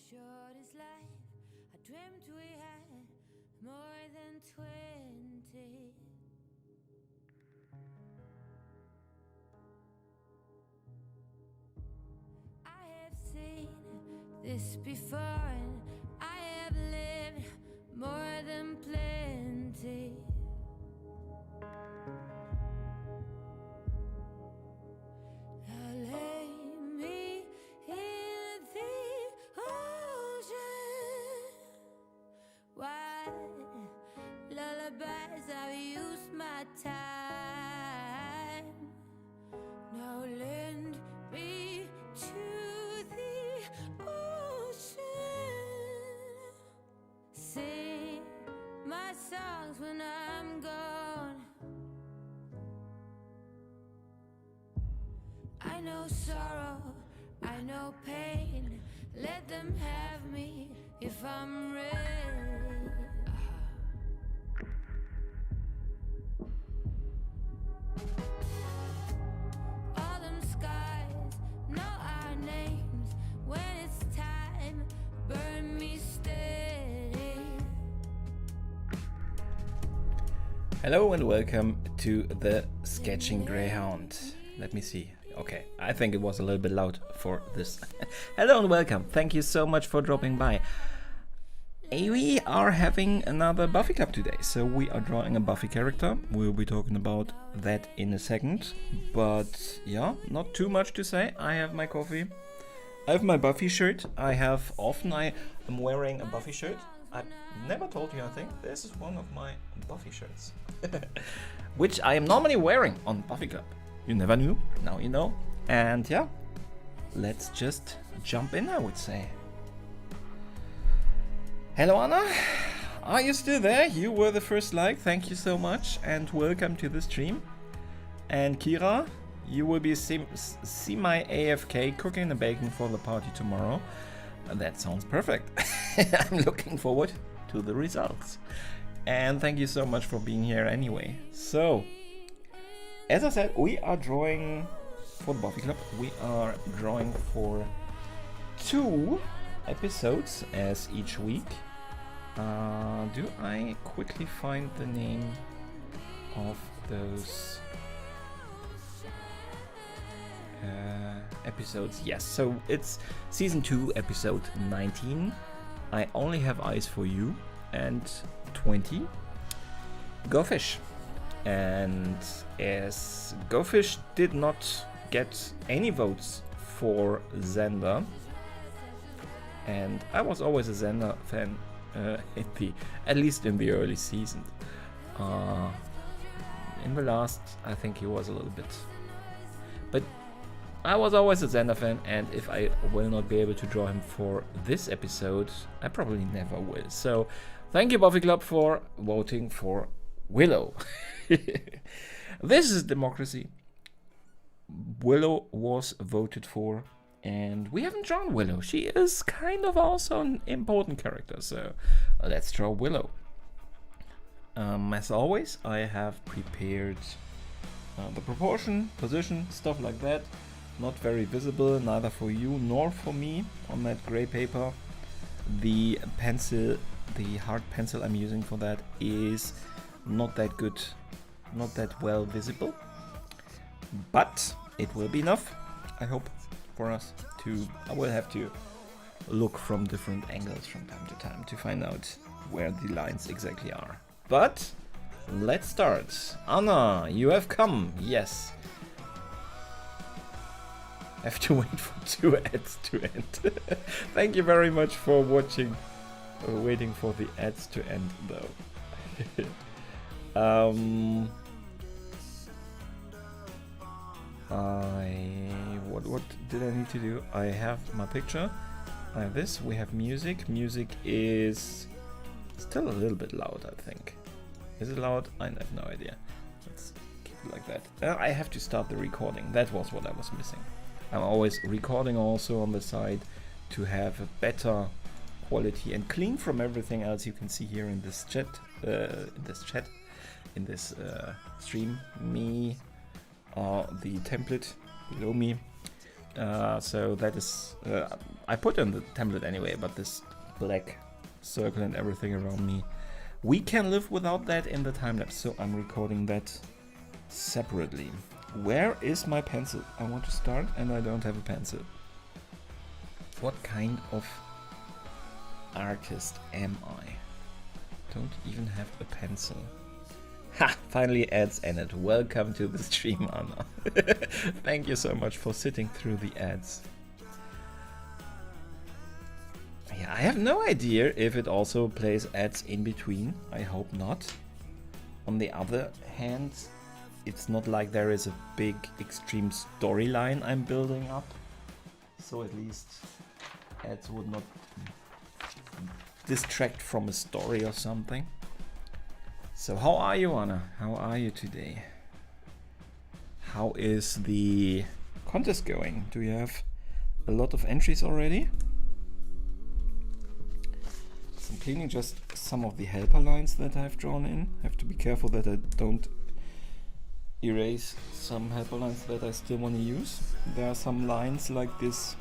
short is life. I dreamt we had more than 20. I have seen this before, and I have lived more than plenty. Now lay me in the ocean. Why lullabies? I've used my time. Now lend me to the ocean. Sing my songs when I'm gone. I know sorrow, I know pain. Let them have me if I'm ready. All them skies know our names. When it's time, burn me steady. Hello and welcome to the Sketching Greyhound. Let me see. Okay, I think it was a little bit loud for this. Hello and welcome. Thank you so much for dropping by. We are having another Buffy Club today. So we are drawing a Buffy character. We'll be talking about that in a second. But yeah, not too much to say. I have my coffee. I have my Buffy shirt. I am wearing a Buffy shirt. I've never told you, I think. This is one of my Buffy shirts. Which I am normally wearing on Buffy Club. You never knew, now you know. And yeah, let's just jump in, I would say. Hello Anna, are you still there? You were the first like, thank you so much, and welcome to the stream. And Kira, you will be semi-AFK cooking and baking for the party tomorrow. That sounds perfect. I'm looking forward to the results. And thank you so much for being here anyway. So, as I said, we are drawing for the Buffy Club. We are drawing for 2 episodes as each week. Do I quickly find the name of those episodes? Yes, so it's season 2, episode 19. I only have eyes for you, and 20. Go Fish. And as Go Fish did not get any votes for Xander, and I was always a Xander fan, at least in the early season. In the last, I think he was a little bit, but I was always a Xander fan, and if I will not be able to draw him for this episode, I probably never will. So, thank you Buffy Club for voting for Willow. This is democracy. Willow was voted for, and we haven't drawn Willow. She is kind of also an important character, so let's draw Willow. As always, I have prepared the proportion, position, stuff like that. Not very visible, neither for you nor for me on that gray paper. The pencil, the hard pencil I'm using for that is not that good, not that well visible, but it will be enough, I hope, for us to. I will have to look from different angles from time to time to find out where the lines exactly are. But let's start. Anna, you have come. Yes. Have to wait for 2 ads to end. Thank you very much for watching. Waiting for the ads to end though. What did I need to do? I have my picture. I have this. We have music. Music is still a little bit loud, I think. Is it loud? I have no idea. Let's keep it like that. I have to start the recording. That was what I was missing. I'm always recording also on the side to have a better quality and clean from everything else you can see here in this chat. In this stream, me, the template below me. So that is, I put in the template anyway, but this black circle and everything around me, we can live without that in the time lapse, so I'm recording that separately. Where is my pencil? I want to start and I don't have a pencil. What kind of artist am I? Don't even have a pencil. Ha! Finally ads ended. Welcome to the stream, Anna. Thank you so much for sitting through the ads. Yeah, I have no idea if it also plays ads in between. I hope not. On the other hand, it's not like there is a big extreme storyline I'm building up. So at least ads would not distract from a story or something. So how are you, Anna? How are you today? How is the contest going? Do you have a lot of entries already? So I'm cleaning just some of the helper lines that I've drawn in. I have to be careful that I don't erase some helper lines that I still want to use. There are some lines like this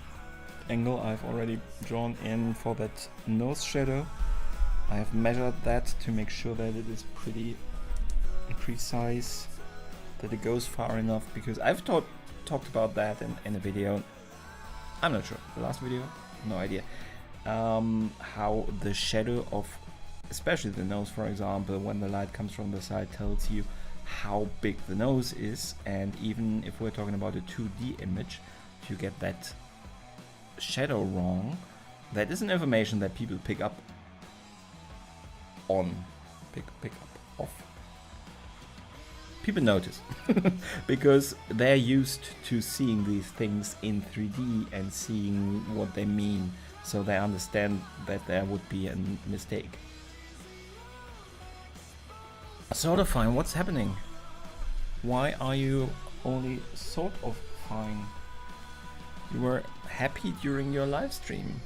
angle I've already drawn in for that nose shadow. I have measured that to make sure that it is pretty precise, that it goes far enough, because I've talked about that in a video. I'm not sure, the last video? No idea. How the shadow of, especially the nose, for example, when the light comes from the side, tells you how big the nose is, and even if we're talking about a 2D image, if you get that shadow wrong, that is an information that people pick up on, pick up off. People notice because they're used to seeing these things in 3D and seeing what they mean, so they understand that there would be a mistake. Sort of fine. What's happening? Why are you only sort of fine? You were happy during your live stream.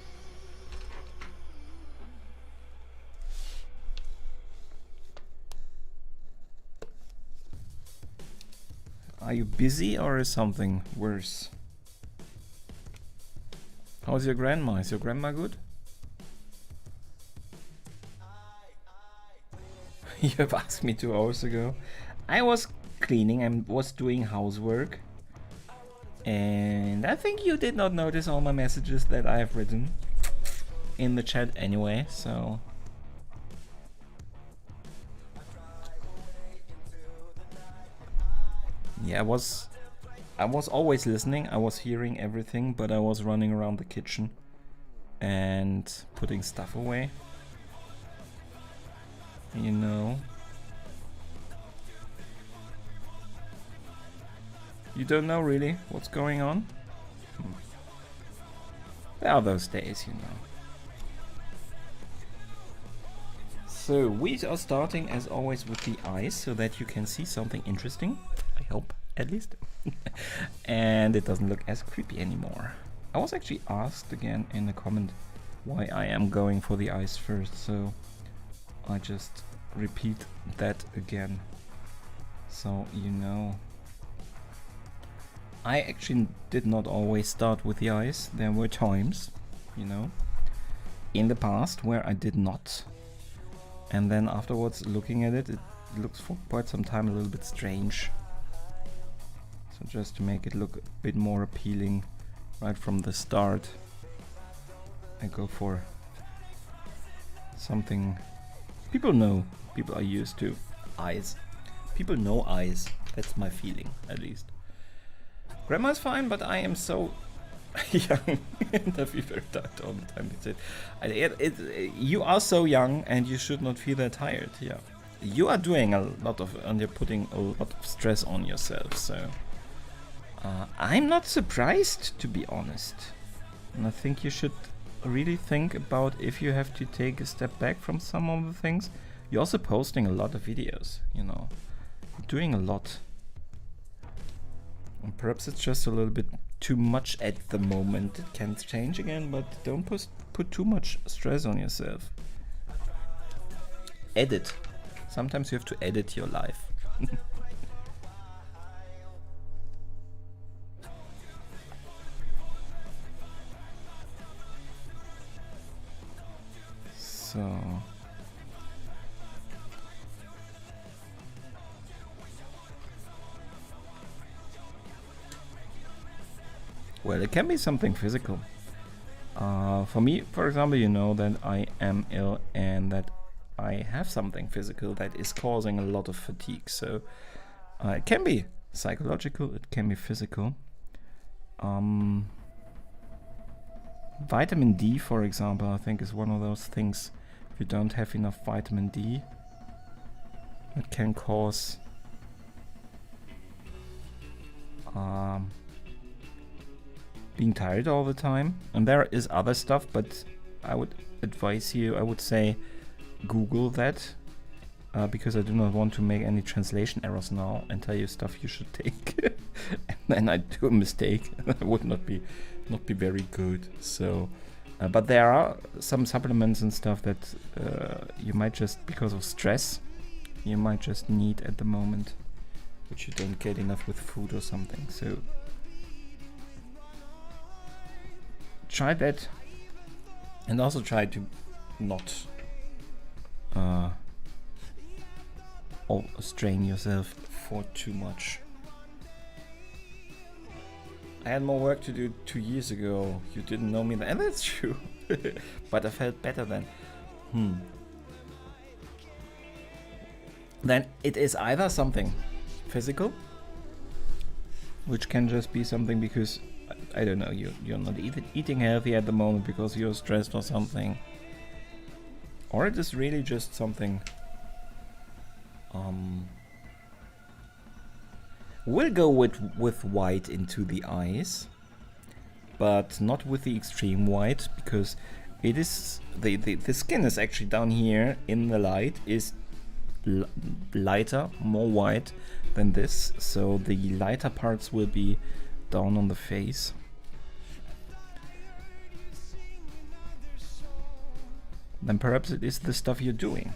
Are you busy or is something worse? How's your grandma? Is your grandma good? You have asked me 2 hours ago. I was cleaning and was doing housework. And I think you did not notice all my messages that I have written in the chat anyway, so... Yeah, I was always listening, I was hearing everything, but I was running around the kitchen and putting stuff away. You know. You don't know really what's going on? There are those days, you know. So we are starting as always with the eyes, so that you can see something interesting. I hope, at least. And it doesn't look as creepy anymore. I was actually asked again in a comment why I am going for the eyes first, so I just repeat that again, so you know. I actually did not always start with the eyes. There were times, you know, in the past where I did not. And then afterwards, looking at it, it looks for quite some time a little bit strange. So just to make it look a bit more appealing right from the start, I go for something people know, people are used to. Eyes. People know eyes. That's my feeling, at least. Grandma's fine, but I am so young. And I feel very tired all the time. You are so young and you should not feel that tired. Yeah, you are doing a lot of, and you're putting a lot of stress on yourself. So I'm not surprised, to be honest. And I think you should really think about if you have to take a step back from some of the things. You're also posting a lot of videos, you know, doing a lot. And perhaps it's just a little bit too much at the moment. It can change again, but don't put too much stress on yourself. Edit. Sometimes you have to edit your life. So well, it can be something physical. For me, for example, you know that I am ill and that I have something physical that is causing a lot of fatigue. So it can be psychological, it can be physical. Vitamin D, for example, I think is one of those things. If you don't have enough vitamin D, it can cause being tired all the time. And there is other stuff, but I would advise you, I would say Google that, because I do not want to make any translation errors now and tell you stuff you should take and then I do a mistake. That would not be very good. So but there are some supplements and stuff that you might just, because of stress, you might just need at the moment, which you don't get enough with food or something. So try that, and also try to not strain yourself for too much. I had more work to do 2 years ago. You didn't know me then, and that's true. But I felt better then. Then it is either something physical, which can just be something because I don't know, you're not eating healthy at the moment because you're stressed or something, or it is really just something. We'll go with white into the eyes, but not with the extreme white, because it is the skin is actually down here in the light is lighter, more white than this, so the lighter parts will be down on the face. Then perhaps it is the stuff you're doing,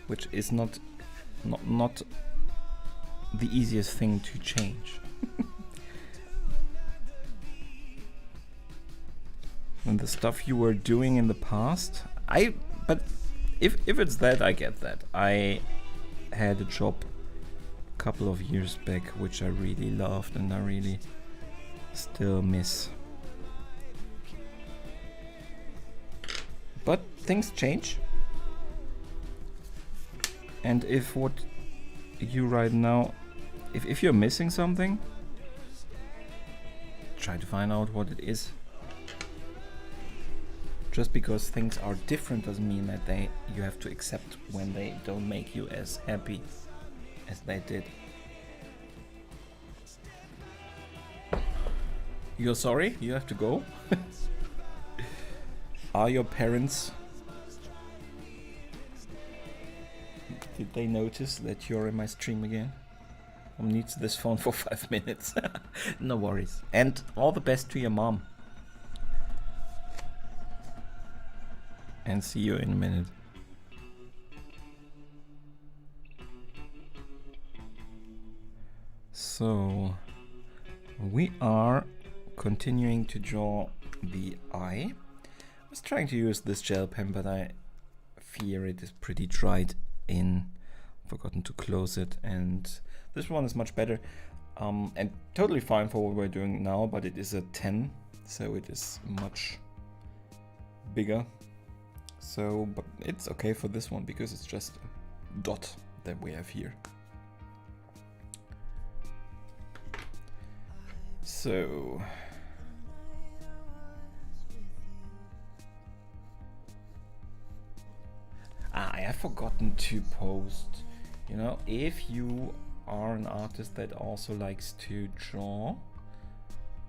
which is not the easiest thing to change. And the stuff you were doing in the past, but if it's that, I get that. I had a job a couple of years back which I really loved and I really still miss. But things change. And if what you right now, if you're missing something, try to find out what it is. Just because things are different doesn't mean that you have to accept when they don't make you as happy as they did. You're sorry? You have to go? Are your parents... Did they notice that you're in my stream again? Mom needs this phone for 5 minutes. No worries. And all the best to your mom. And see you in a minute. So we are continuing to draw the eye. I was trying to use this gel pen, but I fear it is pretty dried in. Forgotten to close it, and this one is much better and totally fine for what we're doing now, but it is a 10, so it is much bigger. So, but it's okay for this one because it's just a dot that we have here. So I have forgotten to post, you know, if you are an artist that also likes to draw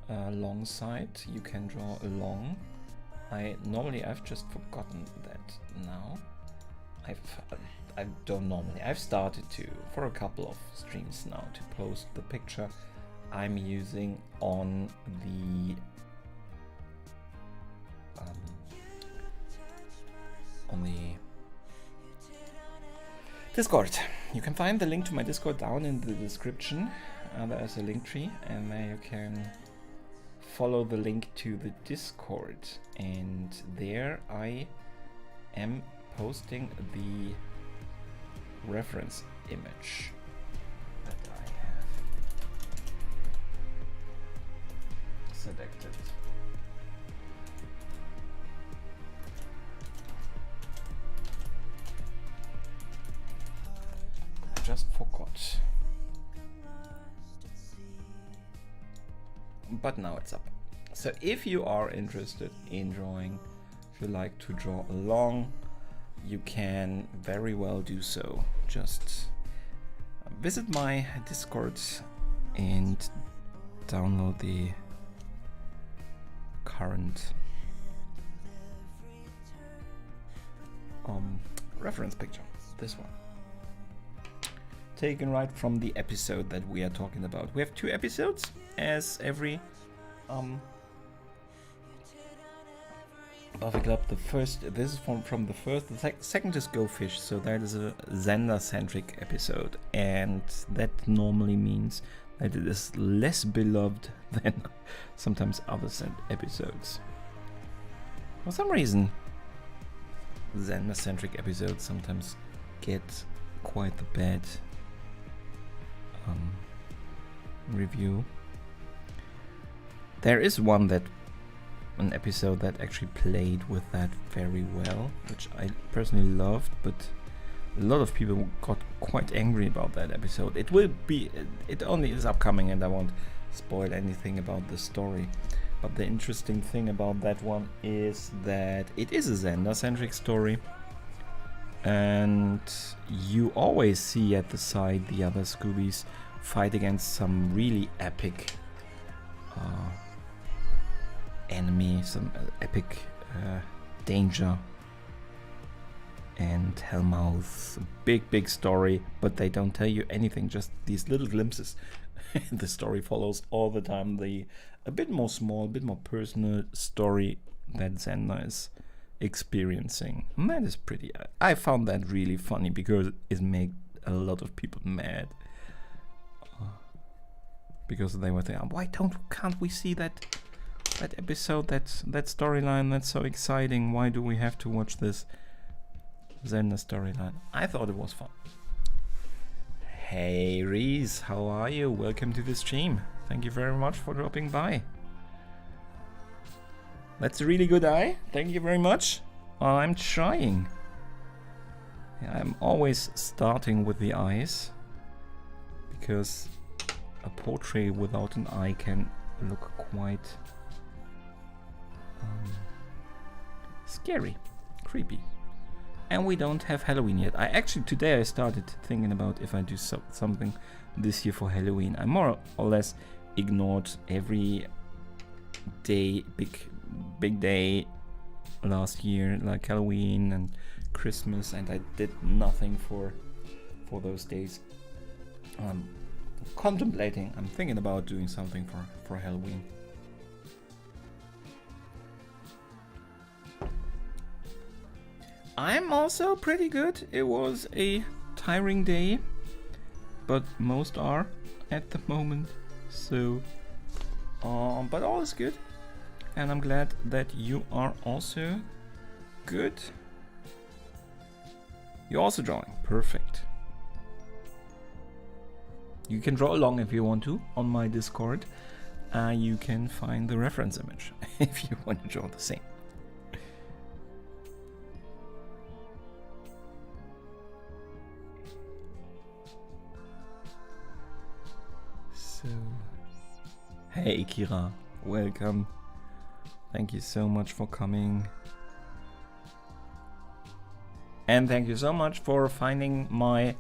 alongside, you can draw along. I've just forgotten that now. I don't normally. I've started to, for a couple of streams now, to post the picture I'm using on the Discord. You can find the link to my Discord down in the description. There's a link tree, and there you can follow the link to the Discord. And there I am posting the reference image that I have selected. I just forgot. But now it's up. So if you are interested in drawing, if you like to draw along, you can very well do so. Just visit my Discord and download the current reference picture, this one. Taken right from the episode that we are talking about. We have 2 episodes, as every Buffy Club. This is from the first. The second is Go Fish, so that is a Xander-centric episode, and that normally means that it is less beloved than sometimes other episodes. For some reason, Xander-centric episodes sometimes get quite the bad review. There is an episode that actually played with that very well, which I personally loved, but a lot of people got quite angry about that episode. It only is upcoming, and I won't spoil anything about the story. But the interesting thing about that one is that it is a Xander-centric story, and you always see at the side the other Scoobies fight against some really epic enemy, some epic danger and Hellmouth. Big story, but they don't tell you anything, just these little glimpses. The story follows all the time a bit more small, a bit more personal story that Xander is experiencing. And that is pretty, I found that really funny because it made a lot of people mad. Because they were thinking, why can't we see that episode, that storyline? That's so exciting. Why do we have to watch this Xander storyline? I thought it was fun. Hey Reese, how are you? Welcome to the stream. Thank you very much for dropping by. That's a really good eye. Thank you very much. I'm trying. Yeah, I'm always starting with the eyes, because a portrait without an eye can look quite scary, creepy. And we don't have Halloween yet. Today I started thinking about if I do something this year for Halloween. I more or less ignored every day, big day last year, like Halloween and Christmas, and I did nothing for those days. Contemplating, I'm thinking about doing something for Halloween. I'm also pretty good. It was a tiring day, but most are at the moment. So, but all is good, and I'm glad that you are also good. You're also drawing. Perfect. You can draw along if you want to on my Discord. You can find the reference image if you want to draw the same. So, hey Kira, welcome. Thank you so much for coming. And thank you so much for finding my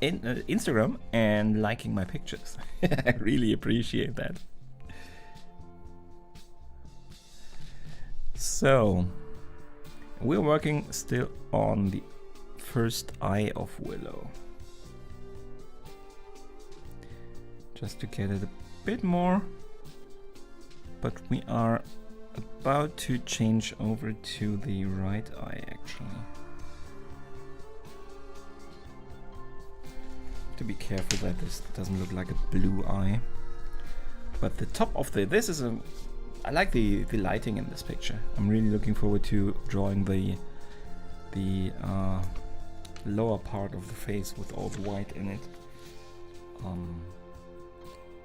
Instagram and liking my pictures. I really appreciate that. So, we're working still on the first eye of Willow. Just to get it a bit more. But we are about to change over to the right eye actually. To be careful that this doesn't look like a blue eye. But the top of I like the lighting in this picture. I'm really looking forward to drawing the the lower part of the face with all the white in it.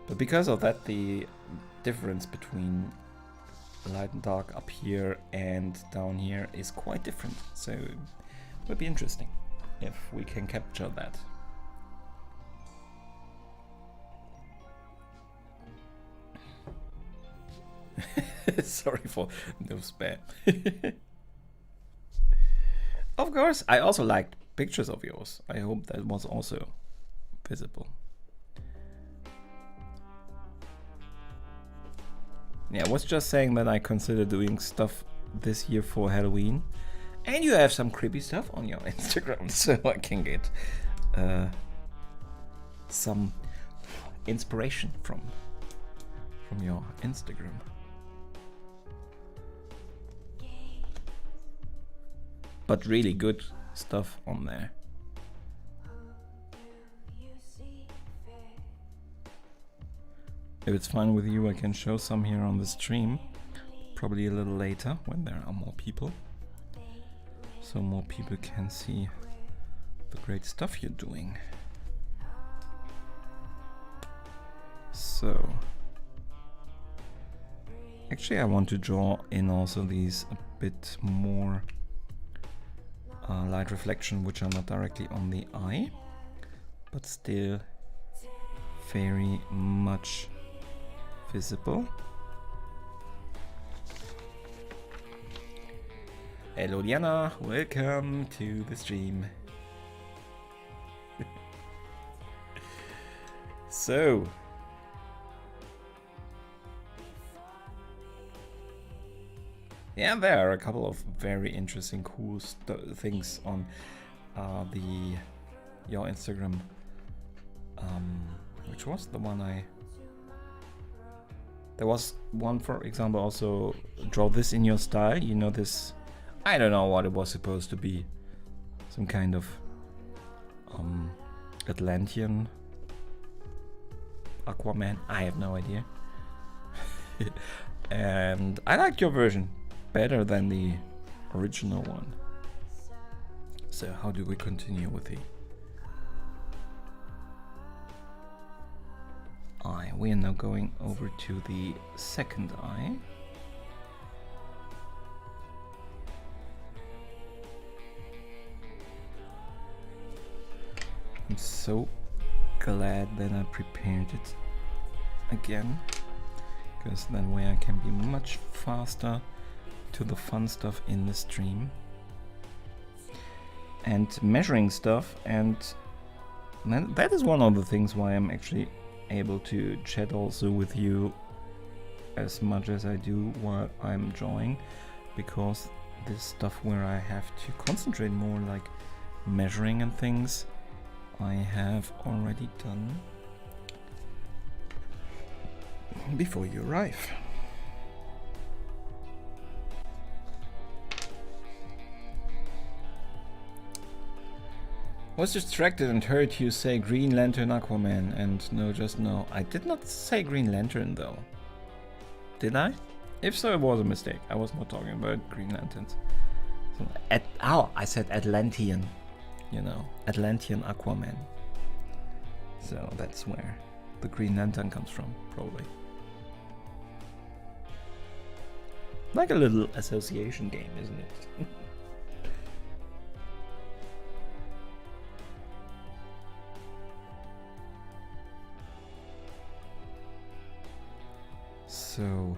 But because of that, the difference between light and dark up here and down here is quite different. So it would be interesting if we can capture that. Sorry for no spam. Of course, I also liked pictures of yours. I hope that was also visible. Yeah, I was just saying that I consider doing stuff this year for Halloween. And you have some creepy stuff on your Instagram, so I can get some inspiration from your Instagram. But really good stuff on there. If it's fine with you, I can show some here on the stream. Probably a little later when there are more people. So more people can see the great stuff you're doing. So actually I want to draw in also these a bit more light reflection, which are not directly on the eye, but still very much visible. Hello Diana, welcome to the stream. So yeah, there are a couple of very interesting, cool things on your Instagram. Which was the one there was one, for example, also draw this in your style. You know, this, I don't know what it was supposed to be. Some kind of Atlantean Aquaman. I have no idea. And I liked your version better than the original one. So how do we continue with the eye? We are now going over to the second eye. I'm so glad that I prepared it again, because that way I can be much faster to the fun stuff in the stream and measuring stuff, and that is one of the things why I'm actually able to chat also with you as much as I do while I'm drawing, because this stuff where I have to concentrate more, like measuring and things, I have already done before you arrive. Was distracted and heard you say Green Lantern Aquaman, and no, just no. I did not say Green Lantern though. Did I? If so, it was a mistake. I was not talking about Green Lanterns. So, I said Atlantean. You know, Atlantean Aquaman. So that's where the Green Lantern comes from, probably. Like a little association game, isn't it? So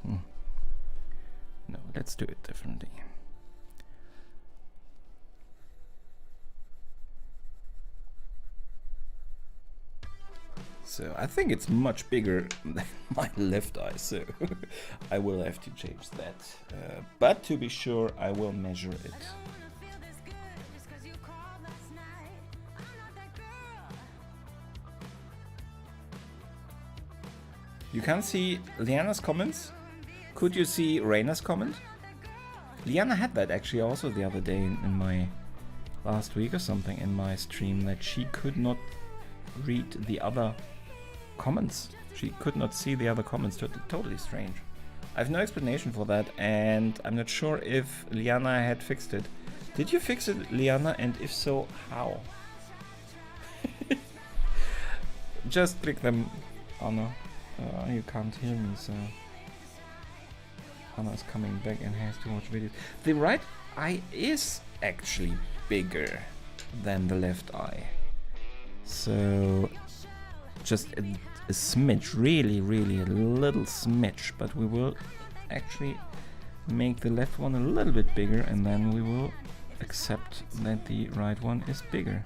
no, let's do it differently. So I think it's much bigger than my left eye, so I will have to change that. But to be sure, I will measure it. You can't see Liana's comments? Could you see Raina's comment? Liana had that actually also the other day in my last week or something in my stream that she could not read the other comments. She could not see the other comments. Totally strange. I have no explanation for that, and I'm not sure if Liana had fixed it. Did you fix it, Liana? And if so, how? Just click them, Anna. You can't hear me, so Anna is coming back and has to watch videos. The right eye is actually bigger than the left eye, so just a smidge, really a little smidge, but we will actually make the left one a little bit bigger, and then we will accept that the right one is bigger.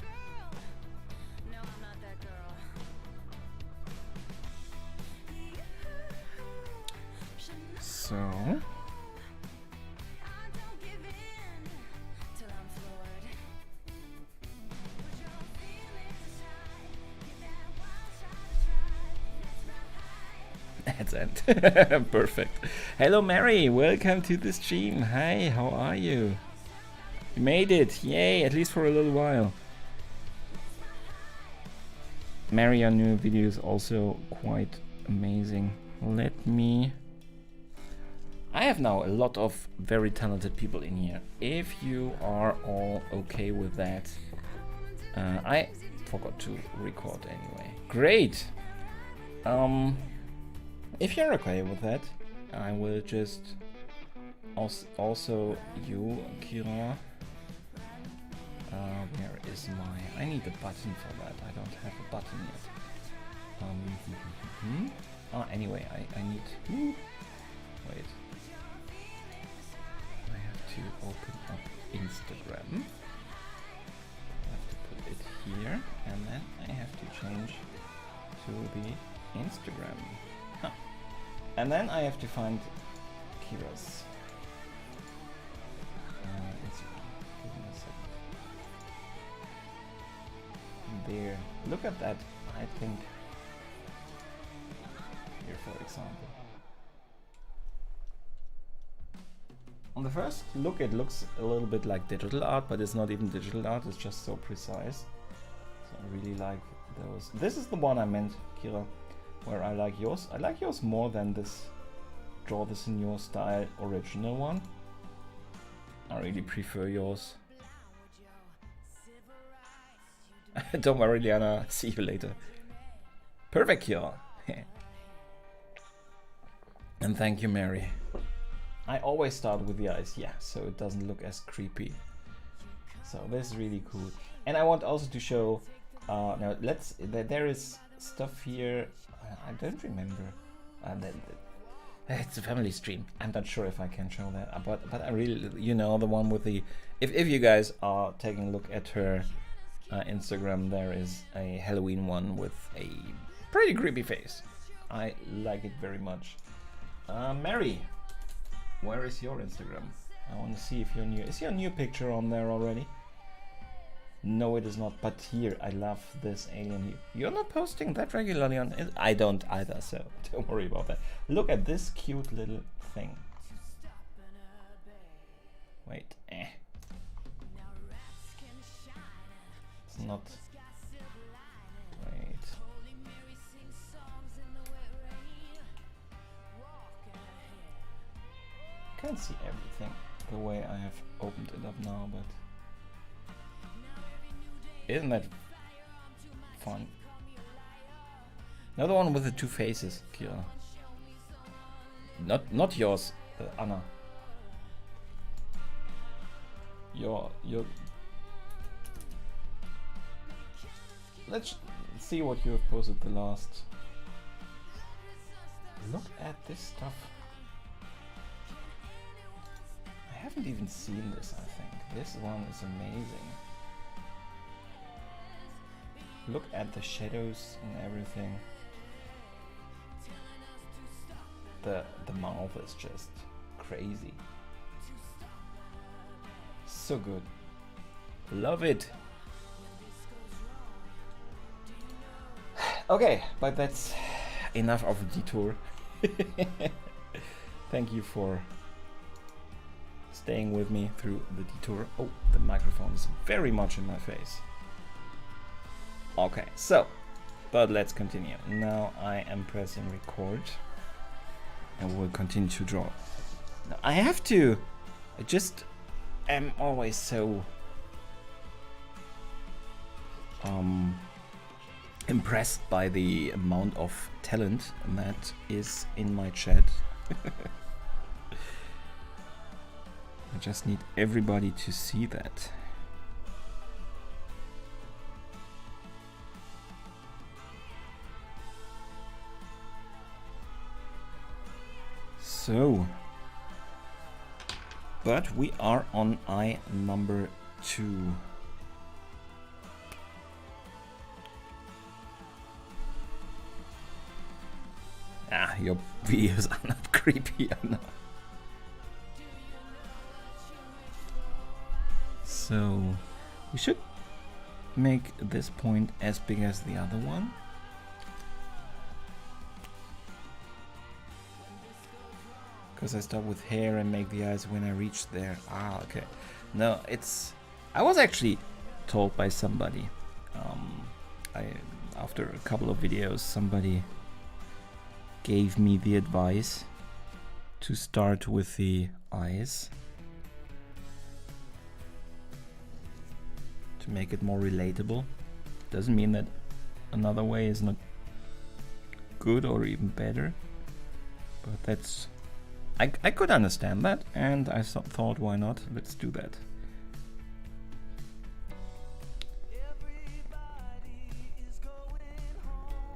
So that's it. Perfect. Hello Mary, welcome to the stream. Hi, how are you? You made it, yay, at least for a little while. Mary, your new video is also quite amazing. I have now a lot of very talented people in here. If you are all okay with that, I forgot to record anyway. Great. If you're okay with that, I will just also you, Kira. Where is my? I need a button for that. I don't have a button yet. Anyway, I need. Wait. I have to open up Instagram. I have to put it here, and then I have to change to the Instagram. And then I have to find Kira's Instagram. Give me a second. There. Look at that. I think here, for example. On the first look, it looks a little bit like digital art, but it's not even digital art. It's just so precise. So I really like those. This is the one I meant, Kira. Where I like yours. I like yours more than this draw this in your style original one. I really prefer yours. Don't worry, Liana. See you later. Perfect, Kira. And thank you, Mary. I always start with the eyes, yeah, so it doesn't look as creepy. So this is really cool. And I want also to show. Now there is stuff here. I don't remember. It's a family stream. I'm not sure if I can show that, but I really, the one with the. If you guys are taking a look at her Instagram, there is a Halloween one with a pretty creepy face. I like it very much. Mary, where is your Instagram? I want to see if you're new. Is your new picture on there already? No, it is not, but here, I love this alien. You're not posting that regularly on it? I don't either, so don't worry about that. Look at this cute little thing. Wait, It's not... Wait. Can't see everything the way I have opened it up now, but... Isn't that fun? Another one with the two faces, Kira. Not yours, Anna. Your. Let's see what you have posted the last. Look at this stuff. I haven't even seen this, I think. This one is amazing. Look at the shadows and everything. The mouth is just crazy. So good. Love it. Okay, but that's enough of a detour. Thank you for staying with me through the detour. Oh, the microphone is very much in my face. Okay, so, but let's continue. Now I am pressing record and we'll continue to draw. Now I have to, I just am always so impressed by the amount of talent that is in my chat. I just need everybody to see that. So, but we are on eye number 2. Ah, your videos are not creepy enough. So, we should make this point as big as the other one. Because I start with hair and make the eyes when I reach there. Ah, okay. No, it's... I was actually told by somebody. After a couple of videos, somebody gave me the advice to start with the eyes to make it more relatable. Doesn't mean that another way is not good or even better, but that's... I could understand that, and I thought, why not? Let's do that.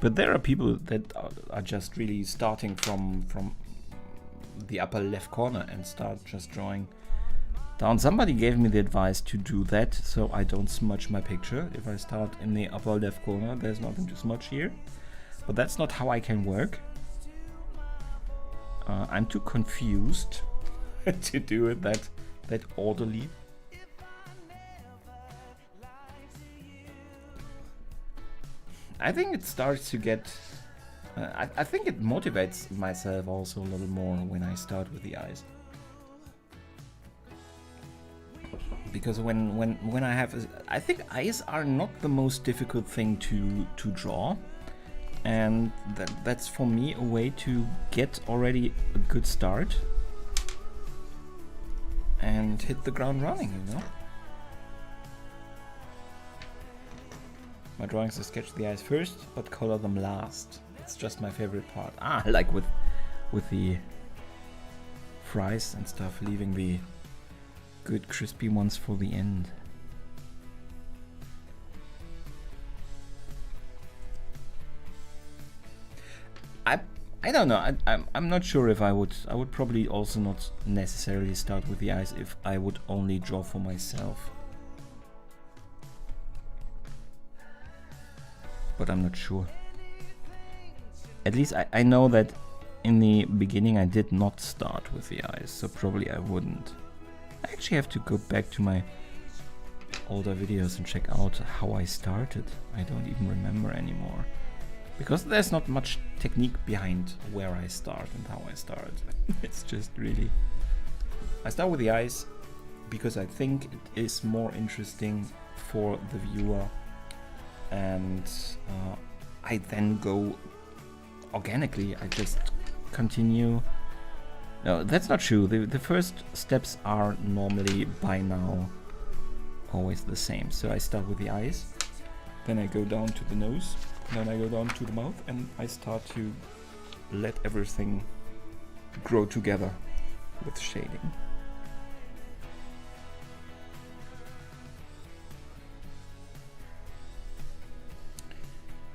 But there are people that are just really starting from the upper left corner and start just drawing down. Somebody gave me the advice to do that so I don't smudge my picture. If I start in the upper left corner, there's nothing to smudge here. But that's not how I can work. I'm too confused to do it that orderly. I think it starts to get... I think it motivates myself also a little more when I start with the eyes. Because when I have... I think eyes are not the most difficult thing to draw. And that's for me a way to get already a good start and hit the ground running, you know? My drawings are sketch the eyes first, but color them last. It's just my favorite part. Ah, like with the fries and stuff, leaving the good crispy ones for the end. I don't know. I'm not sure if I would probably also not necessarily start with the eyes if I would only draw for myself. But I'm not sure. At least I know that in the beginning I did not start with the eyes, so probably I wouldn't. I actually have to go back to my older videos and check out how I started. I don't even remember anymore. Because there's not much technique behind where I start and how I start. It's just really... I start with the eyes because I think it is more interesting for the viewer, and I then go organically. I just continue. No, that's not true. The first steps are normally by now always the same. So I start with the eyes, then I go down to the nose, then I go down to the mouth, and I start to let everything grow together with shading.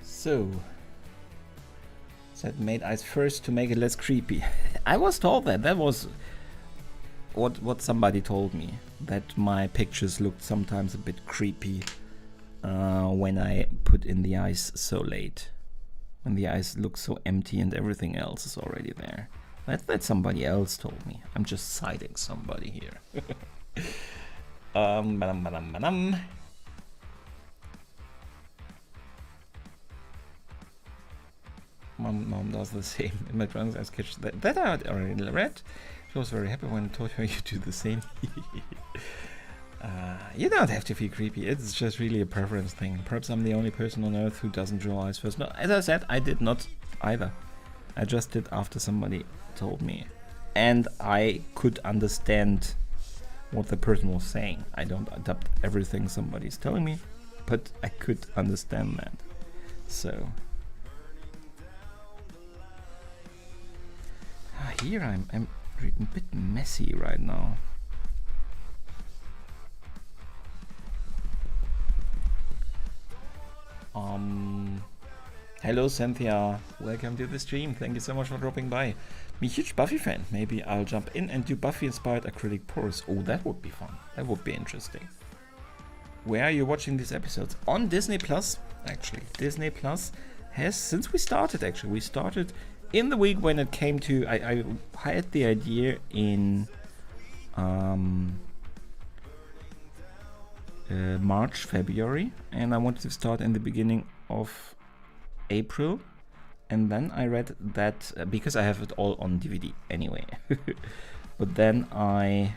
So, said made eyes first to make it less creepy. I was told that was what somebody told me, that my pictures looked sometimes a bit creepy when I put in the eyes so late, when the eyes look so empty and everything else is already there. That somebody else told me. I'm just citing somebody here. Mom does the same in my drawings. I sketched that I already read. She was very happy when I told her you do the same. You don't have to feel creepy. It's just really a preference thing. Perhaps I'm the only person on earth who doesn't draw eyes first. No, as I said, I did not either. I just did after somebody told me. And I could understand what the person was saying. I don't adapt everything somebody's telling me, but I could understand that. So here I'm a bit messy right now. Hello Cynthia, welcome to the stream. Thank you so much for dropping by. I'm a huge Buffy fan. Maybe I'll jump in and do Buffy inspired acrylic pours. Oh, that would be fun. That would be interesting. Where are you watching these episodes? On Disney Plus, actually. Disney Plus has, since we started in the week when it came to, I had the idea in March, February, and I wanted to start in the beginning of April, and then I read that because I have it all on DVD anyway, but then I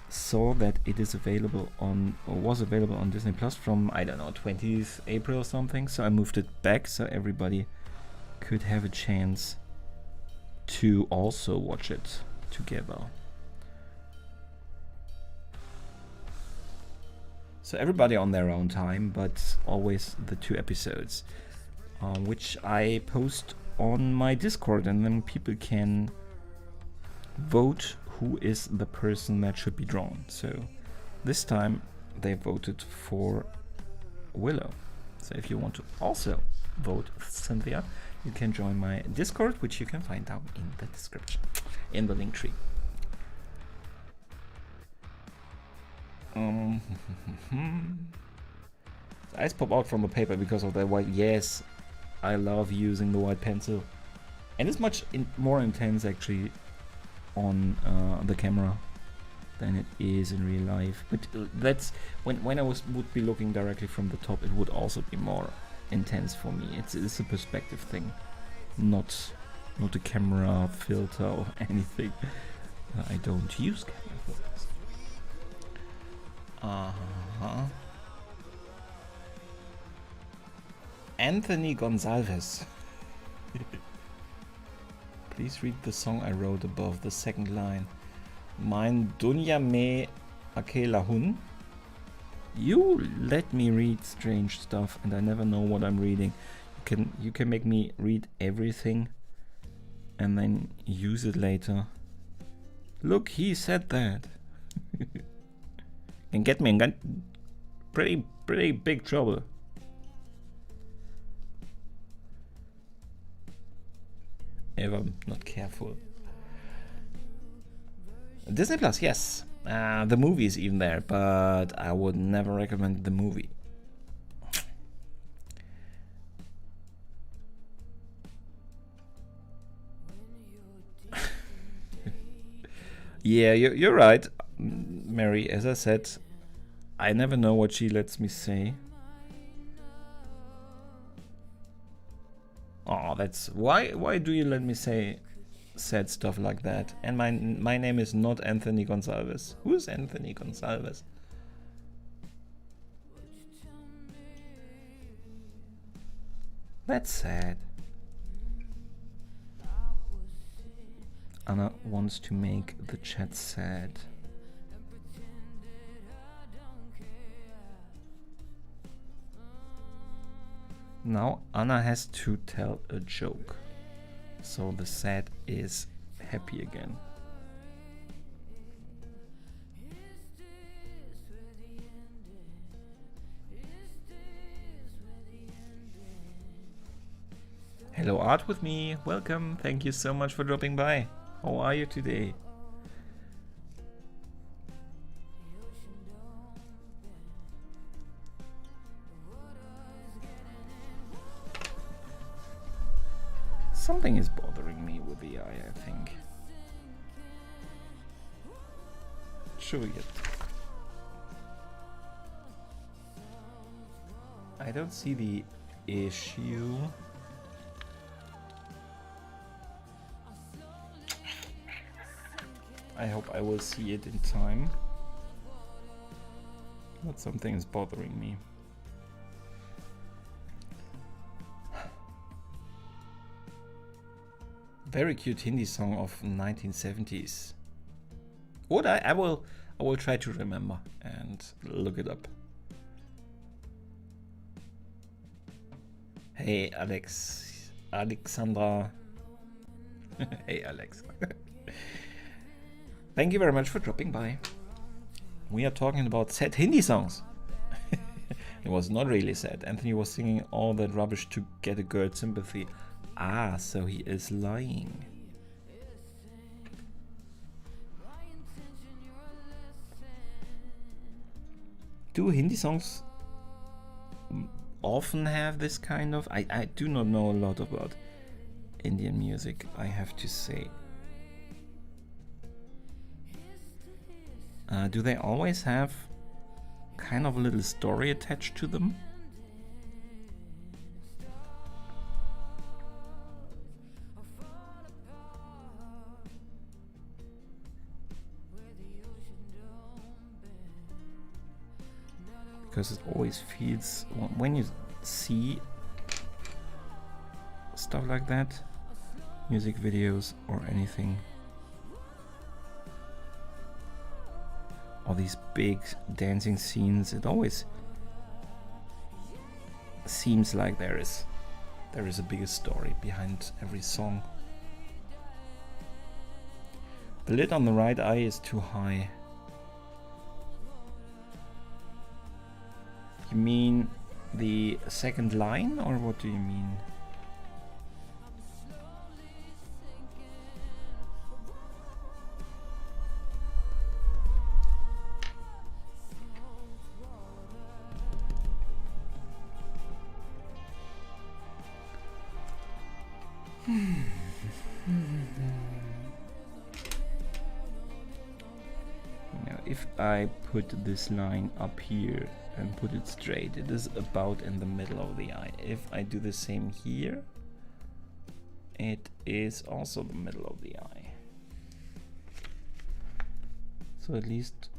saw that it is available on, or was available on Disney Plus from, I don't know, 20th April or something, so I moved it back so everybody could have a chance to also watch it together. So everybody on their own time, but always the 2 episodes, which I post on my Discord, and then people can vote who is the person that should be drawn. So this time they voted for Willow. So if you want to also vote Cynthia, you can join my Discord, which you can find down in the description, in the link tree. Eyes pop out from the paper because of that white. Yes, I love using the white pencil, and it's much more intense actually on the camera than it is in real life. But that's when I would be looking directly from the top, it would also be more intense for me. It's a perspective thing, not a camera filter or anything. I don't use camera filters. Anthony Gonzalez. Please read the song I wrote above the second line. Mein Dunya me akelahun. You let me read strange stuff and I never know what I'm reading. You can make me read everything and then use it later. Look, he said that. Can get me in pretty big trouble. If I'm not careful. Disney Plus, yes. The movie is even there, but I would never recommend the movie. Yeah, you're right, Mary. As I said, I never know what she lets me say. Oh, that's why do you let me say said stuff like that? And my name is not Anthony Gonzalez. Who's Anthony Gonzalez? That's sad. Anna wants to make the chat sad. Now Anna has to tell a joke, so the sad is happy again. Hello Art with me, welcome, thank you so much for dropping by. How are you today? Something is bothering me with the eye, I think. Should we get... I don't see the issue. I hope I will see it in time. But something is bothering me. Very cute Hindi song of 1970s. What I will try to remember and look it up. Hey Alexandra. Hey Alex. Thank you very much for dropping by. We are talking about sad Hindi songs. It was not really sad. Anthony was singing all that rubbish to get a girl's sympathy. Ah, so he is lying. Do Hindi songs often have this kind of... I do not know a lot about Indian music, I have to say. Do they always have kind of a little story attached to them? Because it always feels, when you see stuff like that, music videos or anything, or these big dancing scenes, it always seems like there is a bigger story behind every song. The lid on the right eye is too high. You mean the second line, or what do you mean? Now, if I put this line up here and put it straight, it is about in the middle of the eye. If I do the same here, it is also the middle of the eye. So at least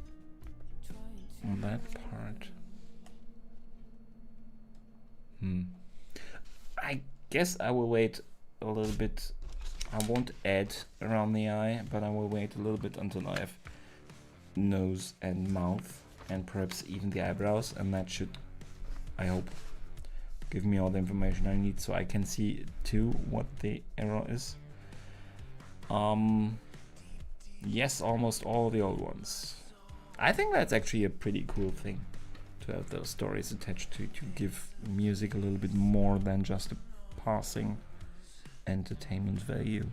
on that part. I guess I will wait a little bit. I won't add around the eye, but I will wait a little bit until I have nose and mouth and perhaps even the eyebrows, and that should, I hope, give me all the information I need so I can see too what the error is. Yes, almost all the old ones. I think that's actually a pretty cool thing to have those stories attached to give music a little bit more than just a passing entertainment value.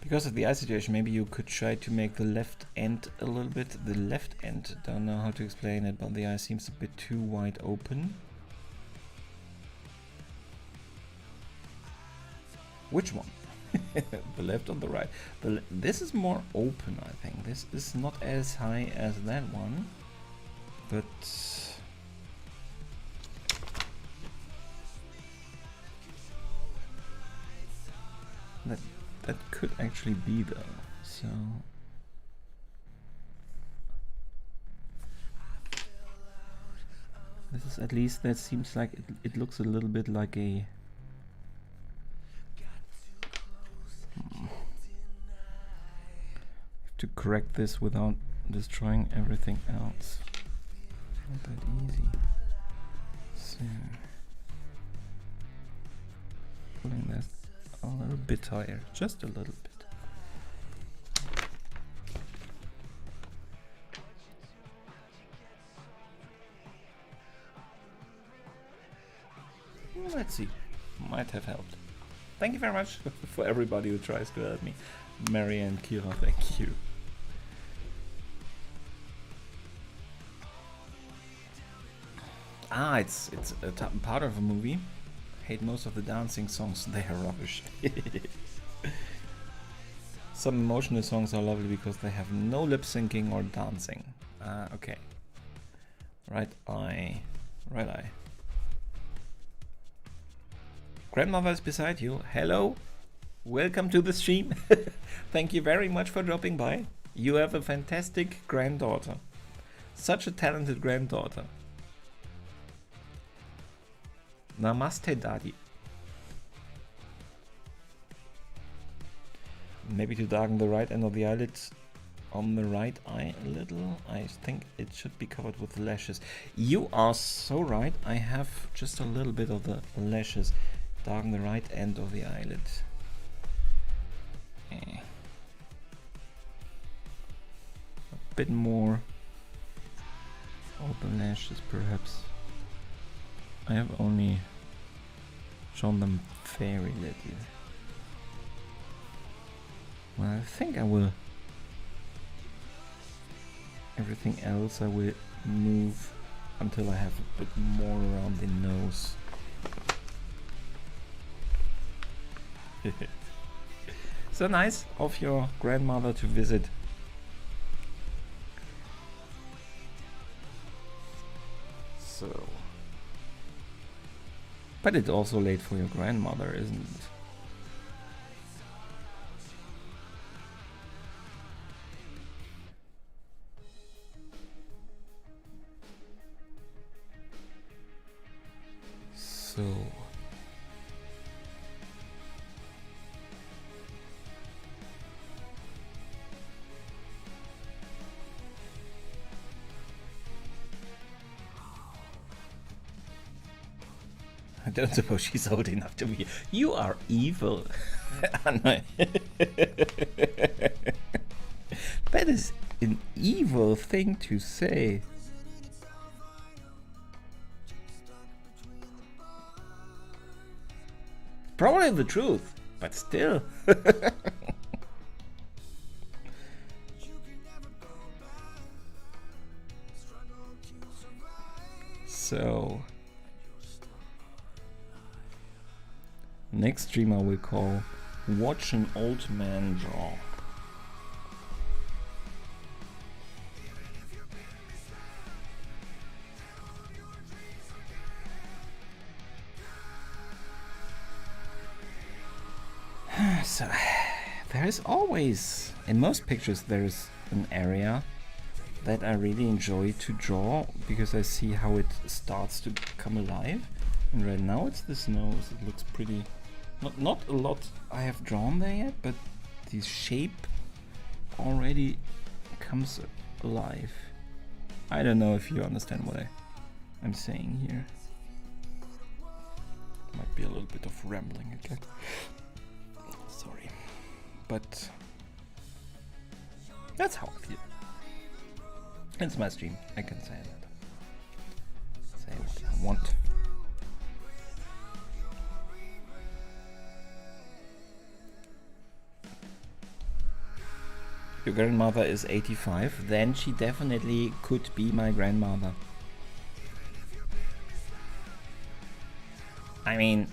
Because of the eye situation, maybe you could try to make the left end a little bit. The left end, don't know how to explain it, but the eye seems a bit too wide open. Which one? The left or the right? This is more open, I think. This is not as high as that one, but that could actually be though. So this is, at least that seems like it looks a little bit like a to correct this without destroying everything else. Not that easy. So pulling that a little bit higher, just a little bit. Let's see, might have helped. Thank you very much for everybody who tries to help me. Mary and Kira, thank you. Ah, it's a part of a movie. Hate most of the dancing songs, they are rubbish. Some emotional songs are lovely because they have no lip syncing or dancing. Okay. Right eye. Right eye. grandmother is beside you. Hello, welcome to the stream. Thank you very much for dropping by. You have a fantastic granddaughter. Such a talented granddaughter. Namaste, Daddy. Maybe to darken the right end of the eyelid on the right eye a little. I think it should be covered with lashes. You are so right. I have just a little bit of the lashes. Darken the right end of the eyelid. A bit more of the lashes, perhaps. I have only shown them very little. Well, I think I will. Everything else I will move until I have a bit more around the nose. So nice of your grandmother to visit. So. But it's also late for your grandmother, isn't it? So I don't suppose she's old enough to be. You are evil. That is an evil thing to say. Probably the truth, but still. So, next stream I will call Watch an Old Man Draw. So, there is always, in most pictures, there is an area that I really enjoy to draw because I see how it starts to come alive. And right now it's this nose. It looks pretty. Not a lot I have drawn there yet, but the shape already comes alive. I don't know if you understand what I'm saying here. Might be a little bit of rambling again. Sorry. But that's how I feel. It's my stream. I can say that. Say what I want. Your grandmother is 85, then she definitely could be my grandmother. I mean,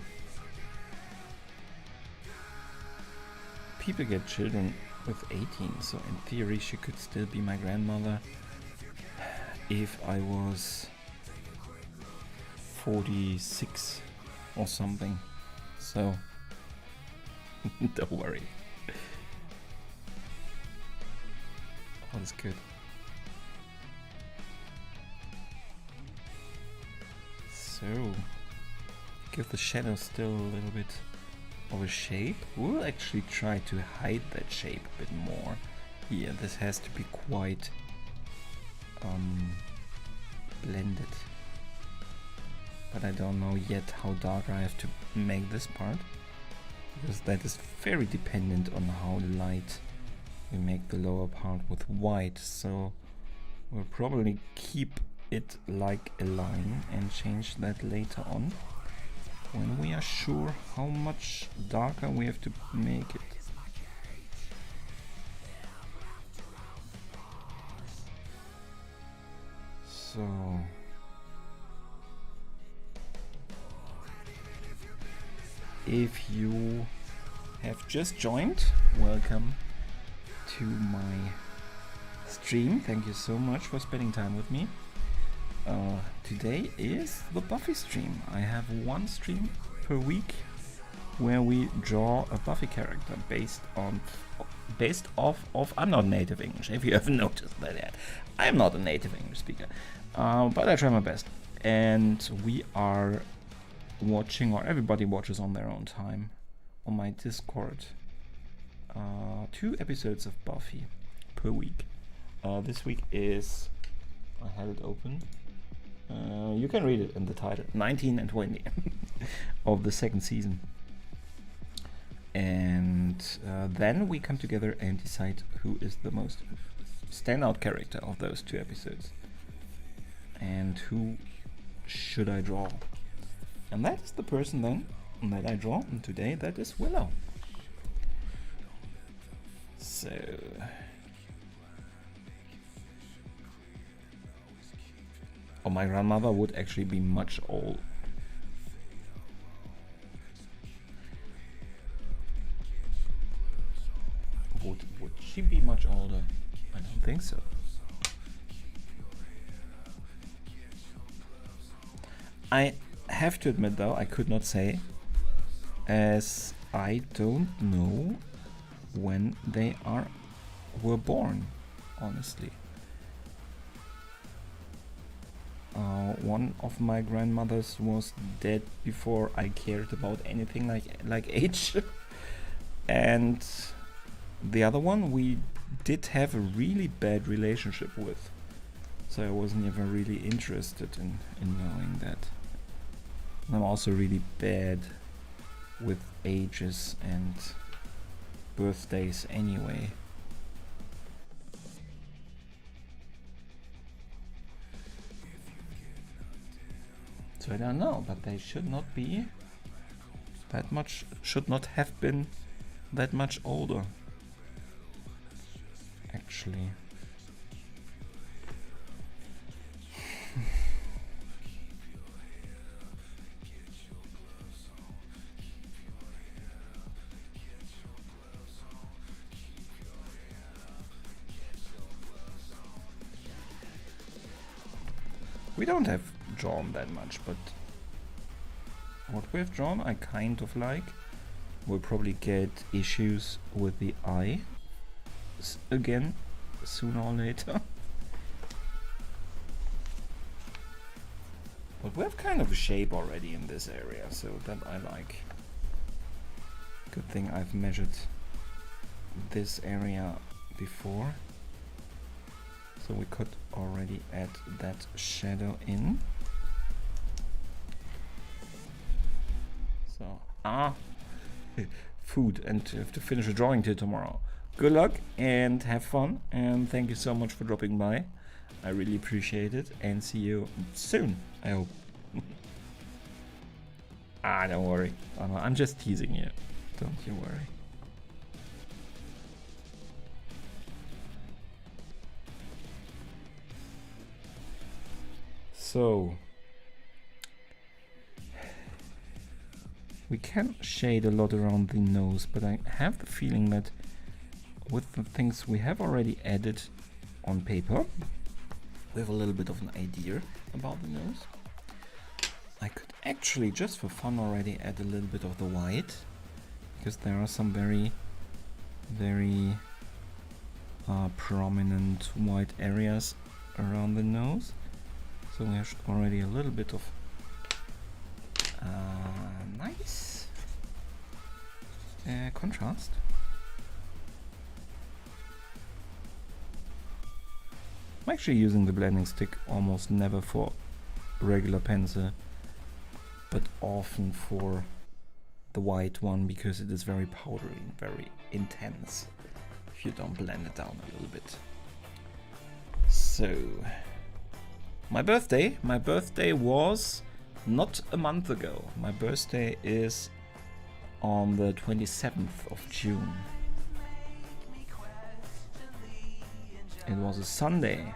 people get children with 18, so in theory she could still be my grandmother if I was 46 or something. So, don't worry. All is good. So, give the shadow still a little bit of a shape. We'll actually try to hide that shape a bit more. Yeah, this has to be quite blended. But I don't know yet how dark I have to make this part, because that is very dependent on how light we make the lower part with white. So we'll probably keep it like a line and change that later on when we are sure how much darker we have to make it. So if you have just joined, welcome to my stream. Thank you so much for spending time with me. Today is the Buffy stream. I have one stream per week where we draw a Buffy character based off of. I'm not native English, if you haven't noticed that yet. I am not a native English speaker, but I try my best. And we are watching, or everybody watches on their own time, on my Discord, 2 episodes of Buffy per week. This week is, I had it open. You can read it in the title, 19 and 20 of the 2nd season. And then we come together and decide who is the most standout character of those 2 episodes. And who should I draw? And that is the person then that I draw. And today that is Willow. So... Oh, my grandmother would actually be much old. Would she be much older? I don't think so. I have to admit though, I could not say, as I don't know when they were born, honestly. One of my grandmothers was dead before I cared about anything like age, and the other one we did have a really bad relationship with, so I was never really interested in knowing that. And I'm also really bad with ages and birthdays anyway. So I don't know, but they should not be that much, should not have been that much older, actually. We don't have drawn that much, but what we've drawn I kind of like. We'll probably get issues with the eye again sooner or later. But we have kind of a shape already in this area, so that I like. Good thing I've measured this area before, so we could already add that shadow in. So, food, and have to finish a drawing till tomorrow. Good luck and have fun, and thank you so much for dropping by. I really appreciate it, and see you soon, I hope. Don't worry. I'm just teasing you. Don't you worry. So, we can shade a lot around the nose, but I have the feeling that with the things we have already added on paper, we have a little bit of an idea about the nose. I could actually, just for fun, already add a little bit of the white, because there are some very, very prominent white areas around the nose. So we have already a little bit of nice contrast. I'm actually using the blending stick almost never for regular pencil, but often for the white one, because it is very powdery and very intense if you don't blend it down a little bit. So, my birthday was not a month ago. My birthday is on the 27th of June. It was a Sunday.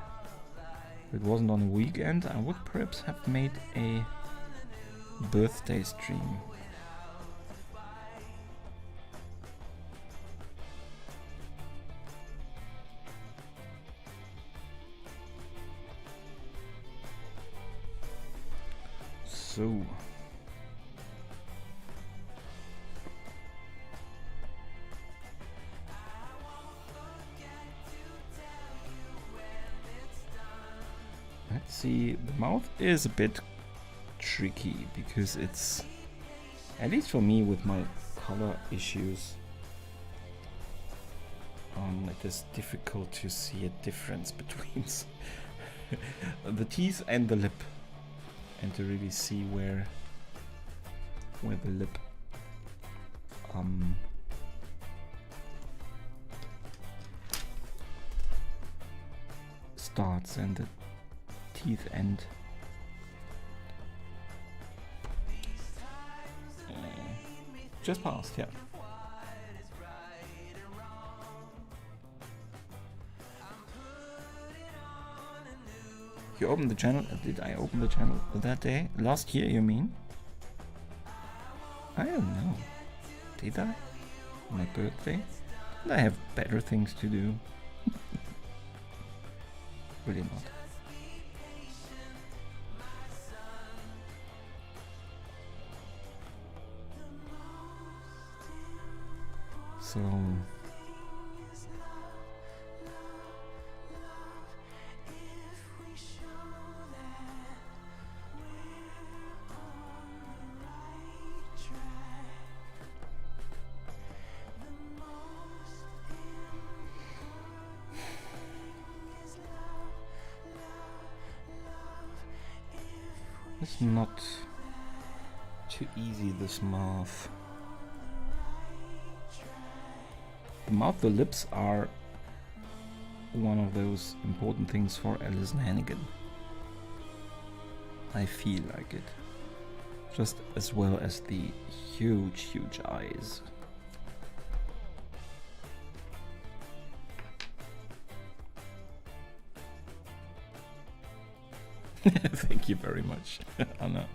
If it wasn't on a weekend, I would perhaps have made a birthday stream. So, Let's see, the mouth is a bit tricky because it's, at least for me with my color issues, it is difficult to see a difference between the teeth and the lip, and to really see where the lip starts and the teeth end. Just passed, yeah. You opened the channel? Did I open the channel that day? Last year, you mean? I don't know. Did I? My birthday? I have better things to do. Really not. So it's not too easy, this mouth. The mouth, the lips are one of those important things for Alison Hannigan. I feel like it. Just as well as the huge, huge eyes. Thank you very much, Anna.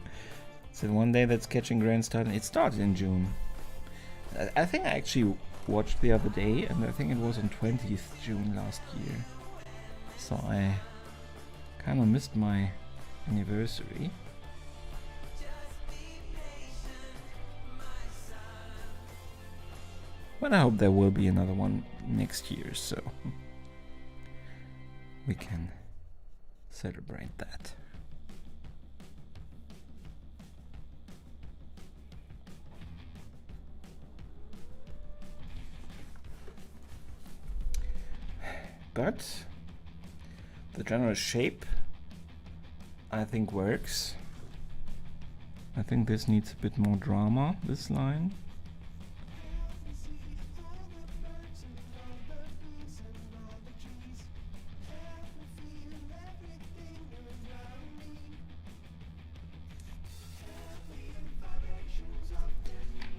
So one day that's Catching Grand started. It started in June. I think I actually watched the other day, and I think it was on 20th June last year. So I kind of missed my anniversary. But I hope there will be another one next year, so we can celebrate that. But the general shape, I think, works. I think this needs a bit more drama, this line.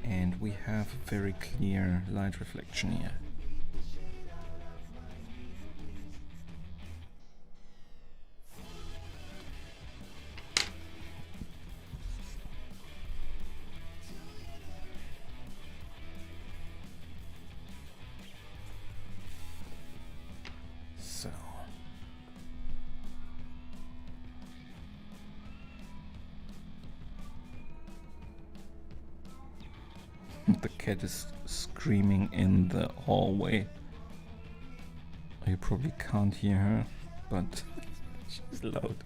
And we have a very clear light reflection here. So the cat is screaming in the hallway. You probably can't hear her, but she's loud.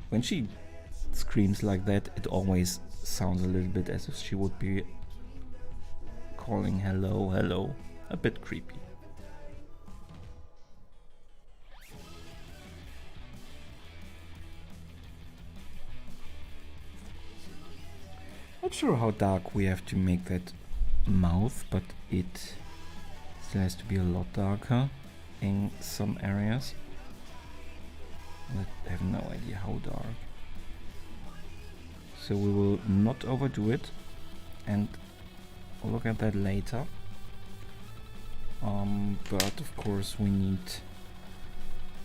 When she screams like that, it always sounds a little bit as if she would be calling hello, hello. A bit creepy. Not sure how dark we have to make that mouth, but it still has to be a lot darker in some areas. I have no idea how dark. So we will not overdo it, and we'll look at that later. But of course we need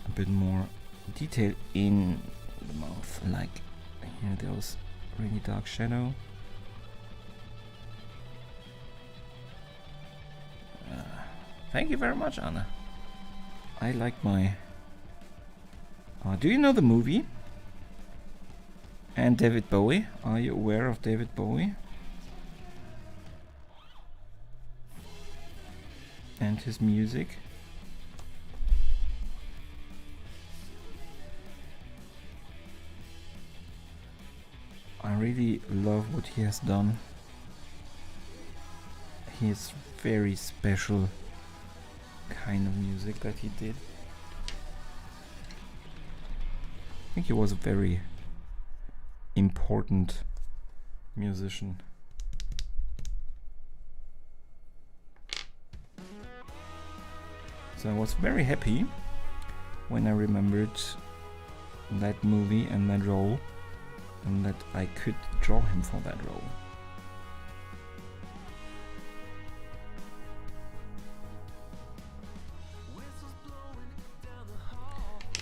a bit more detail in the mouth, like here there's really dark shadow. Thank you very much, Anna. I like my... do you know the movie? And David Bowie? Are you aware of David Bowie? And his music? I really love what he has done. He is very special kind of music that he did. I think he was a very important musician. So I was very happy when I remembered that movie and that role, and that I could draw him for that role.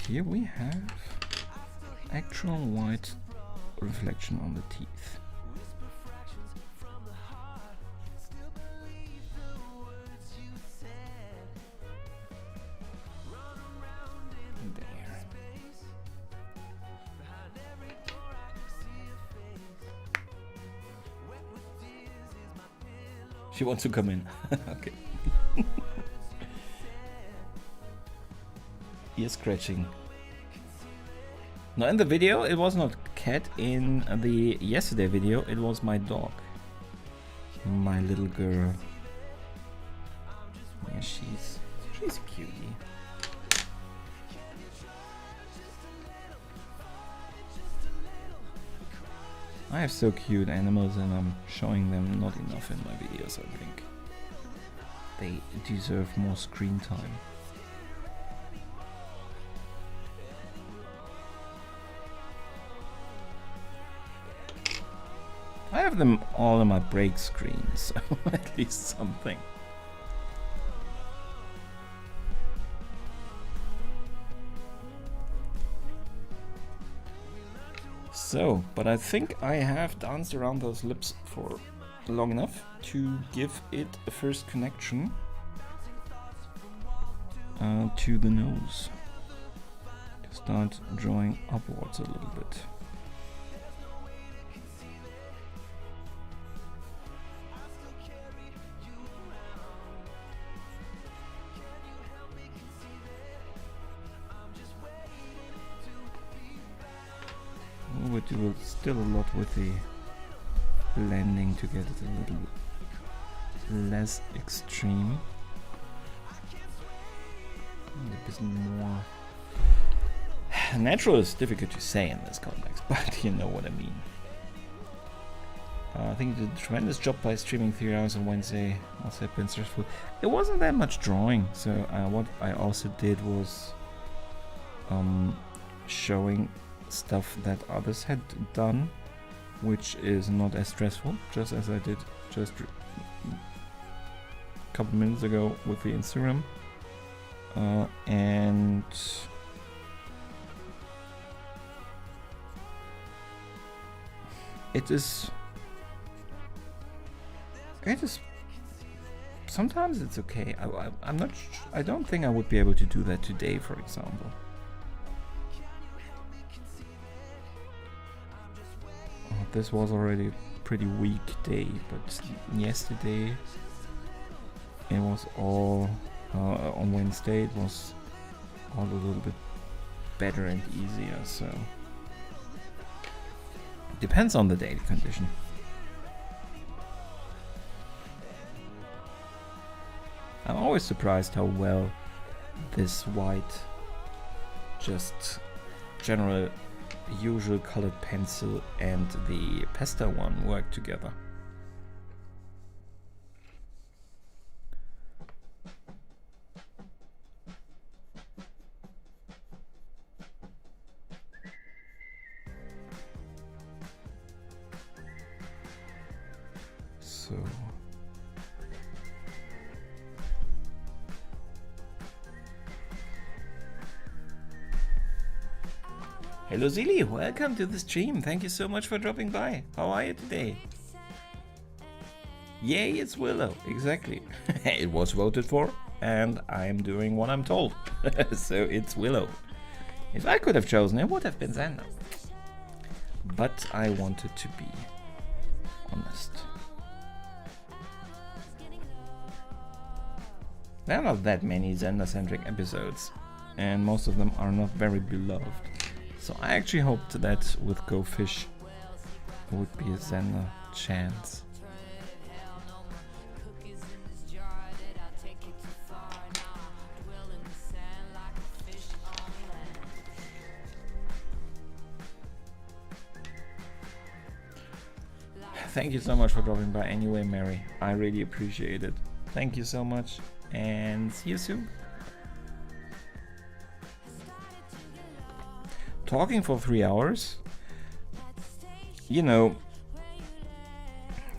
Here we have actual white reflection on the teeth. There. She wants to come in. Okay. Ear scratching. Now in the video it was not cat. In the yesterday video it was my dog. My little girl. Yeah, she's a cutie. I have so cute animals and I'm showing them not enough in my videos, I think. They deserve more screen time. I have them all on my break screen, so at least something. So, but I think I have danced around those lips for long enough to give it a first connection to the nose. Start drawing upwards a little bit. We do still a lot with the blending to get it a little bit less extreme. And a bit more natural is difficult to say in this context, but you know what I mean. I think you did a tremendous job by streaming 3 hours on Wednesday. Must have been stressful. It wasn't that much drawing, so what I also did was showing stuff that others had done, which is not as stressful, just as I did just a couple minutes ago with the Instagram. And it is sometimes it's okay. I'm not I don't think I would be able to do that today, for example. This was already a pretty weak day, but yesterday it was all on Wednesday it was all a little bit better and easier, so depends on the daily condition. I'm always surprised how well this white, just general usual colored pencil and the pastel one work together. So hello Zili, welcome to the stream. Thank you so much for dropping by. How are you today? Yay, it's Willow. Exactly. It was voted for and I'm doing what I'm told. So it's Willow. If I could have chosen, it would have been Xander. But I wanted to be honest. There are not that many Xander-centric episodes, and most of them are not very beloved. So I actually hoped that with Go Fish would be a Xena chance. Thank you so much for dropping by anyway, Mary. I really appreciate it. Thank you so much, and see you soon. Talking for 3 hours, you know,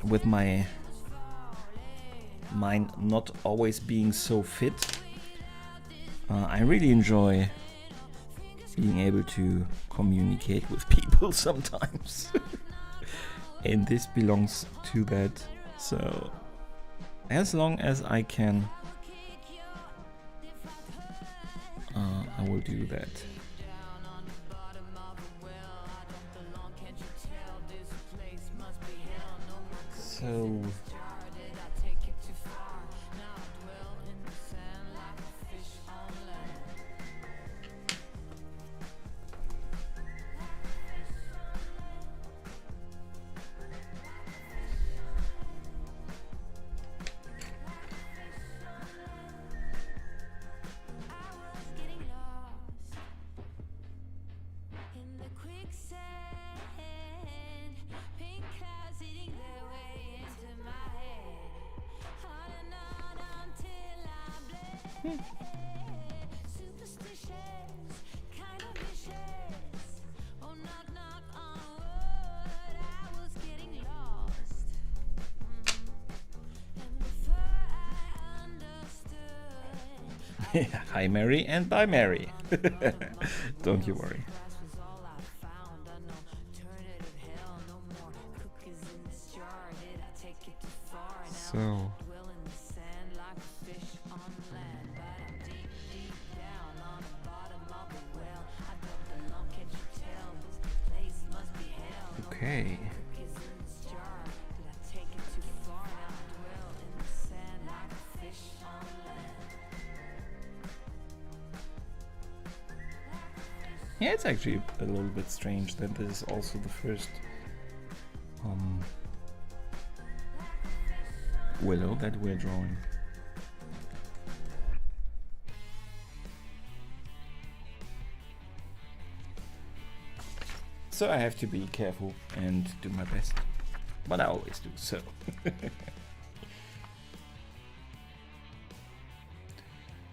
with my mind not always being so fit, I really enjoy being able to communicate with people sometimes. And this belongs to that. So as long as I can, I will do that. So hi Mary and bye Mary. Don't you worry. So okay. Yeah, it's actually a little bit strange that this is also the first willow that we're drawing. So I have to be careful and do my best, but I always do so.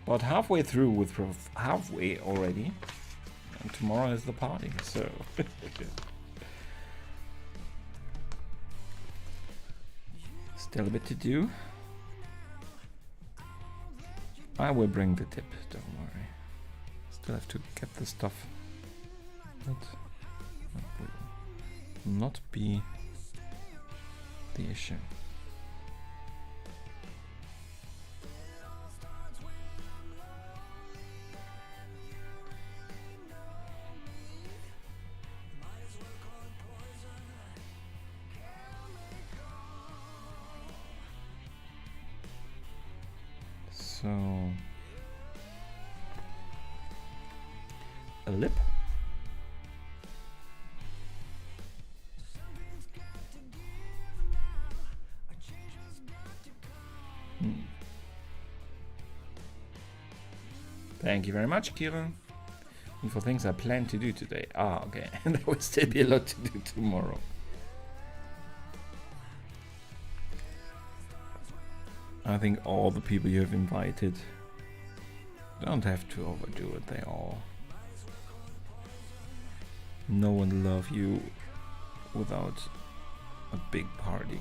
But halfway through with halfway already, and tomorrow is the party, so. Still a bit to do. I will bring the tip, don't worry. Still have to get the stuff. That will not be the issue. So a lip. Thank you very much, Kira. And for things I plan to do today. Ah, okay. And there will still be a lot to do tomorrow. I think all the people you have invited don't have to overdo it. They all no one love you without a big party.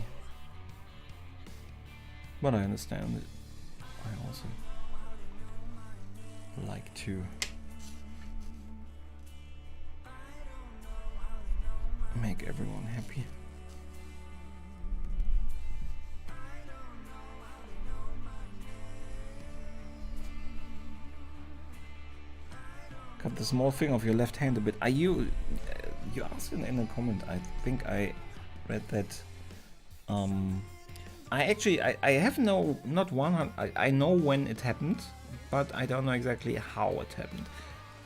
But I understand it. I also like to make everyone happy. Cut the small finger of your left hand a bit. Are you? You asked in a comment. I think I read that. I have not 100. I know when it happened, but I don't know exactly how it happened.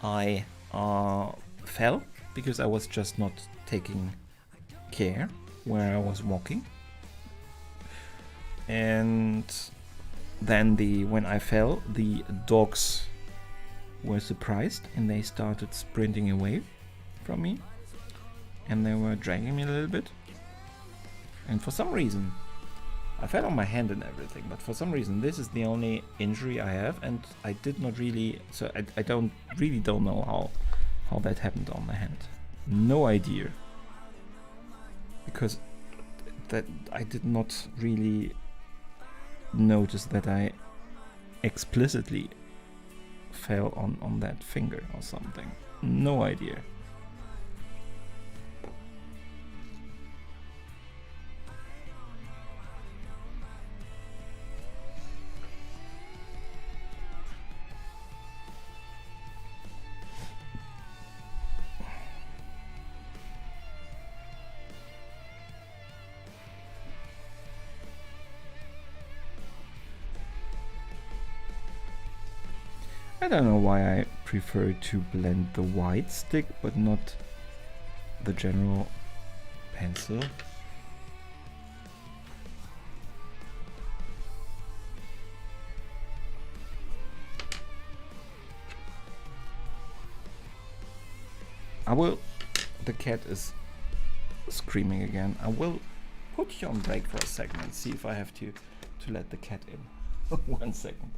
I fell because I was just not taking care where I was walking. And then when I fell, the dogs were surprised and they started sprinting away from me. And they were dragging me a little bit. And for some reason, I fell on my hand and everything, but for some reason this is the only injury I have, and I did not really, so I don't know how that happened on my hand. No idea. Because that I did not really notice that I explicitly fell on that finger or something. No idea. I don't know why I prefer to blend the white stick but not the general pencil. The cat is screaming again. I will put you on break for a second and see if I have to let the cat in. 1 second.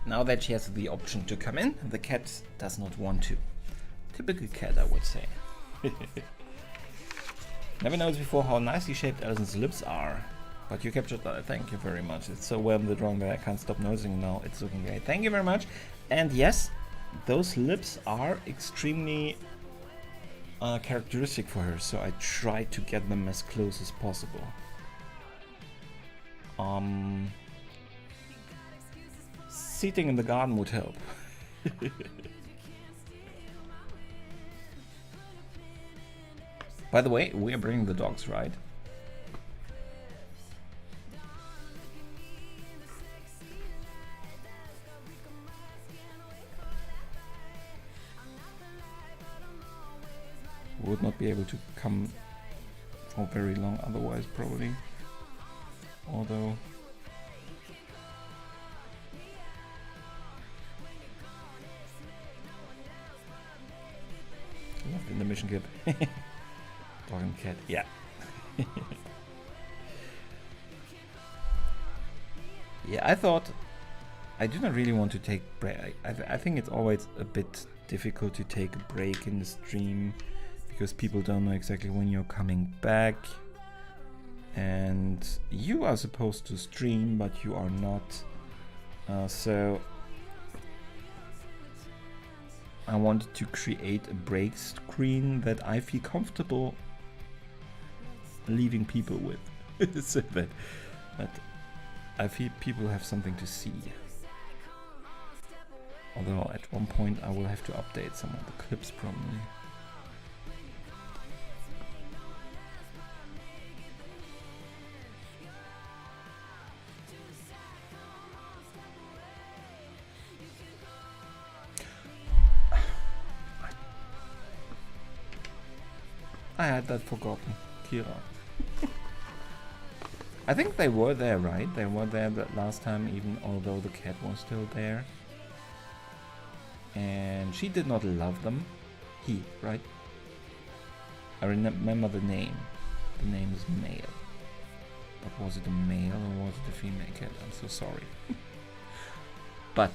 Now that she has the option to come in, the cat does not want to. Typical cat, I would say. Never noticed before how nicely shaped Alison's lips are. But you captured that, thank you very much. It's so well drawn that I can't stop noticing now. It's looking great. Thank you very much. And yes, those lips are extremely characteristic for her, so I tried to get them as close as possible. Seating in the garden would help. By the way, we are bringing the dogs, right? Would not be able to come for very long otherwise, probably. Although left in the mission kit. Dog and cat, yeah. Yeah, I thought I do not really want to take break. I think it's always a bit difficult to take a break in the stream because people don't know exactly when you're coming back, and you are supposed to stream but you are not, so I wanted to create a break screen that I feel comfortable leaving people with, so that I feel people have something to see. Although at one point I will have to update some of the clips probably. I had that forgotten. Kira. I think they were there, right? They were there the last time, even although the cat was still there. And she did not love them. He, right? I remember the name. The name is male. But was it a male or was it a female cat? I'm so sorry. But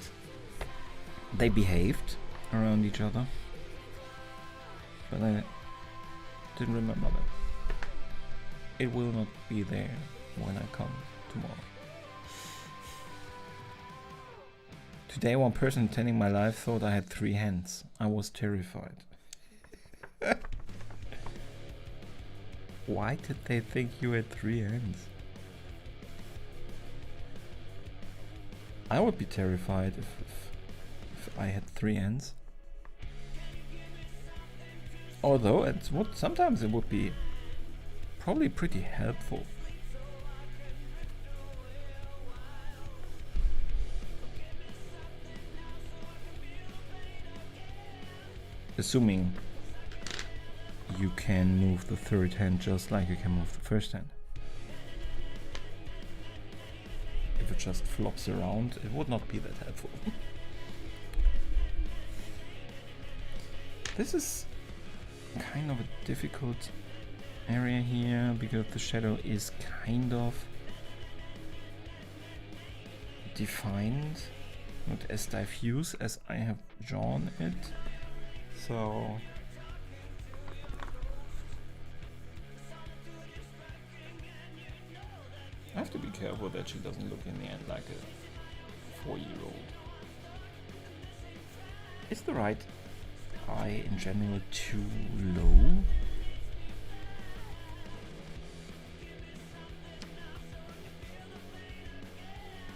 they behaved around each other. But I didn't remember them. It will not be there when I come tomorrow. Today, one person attending my live thought I had 3 hands. I was terrified. Why did they think you had 3 hands? I would be terrified if I had 3 hands. Although sometimes it would be probably pretty helpful. Assuming you can move the 3rd hand just like you can move the 1st hand. If it just flops around, it would not be that helpful. This is kind of a difficult area here because the shadow is kind of defined, not as diffuse as I have drawn it. So I have to be careful that she doesn't look in the end like a 4-year-old. Is the right eye in general too low?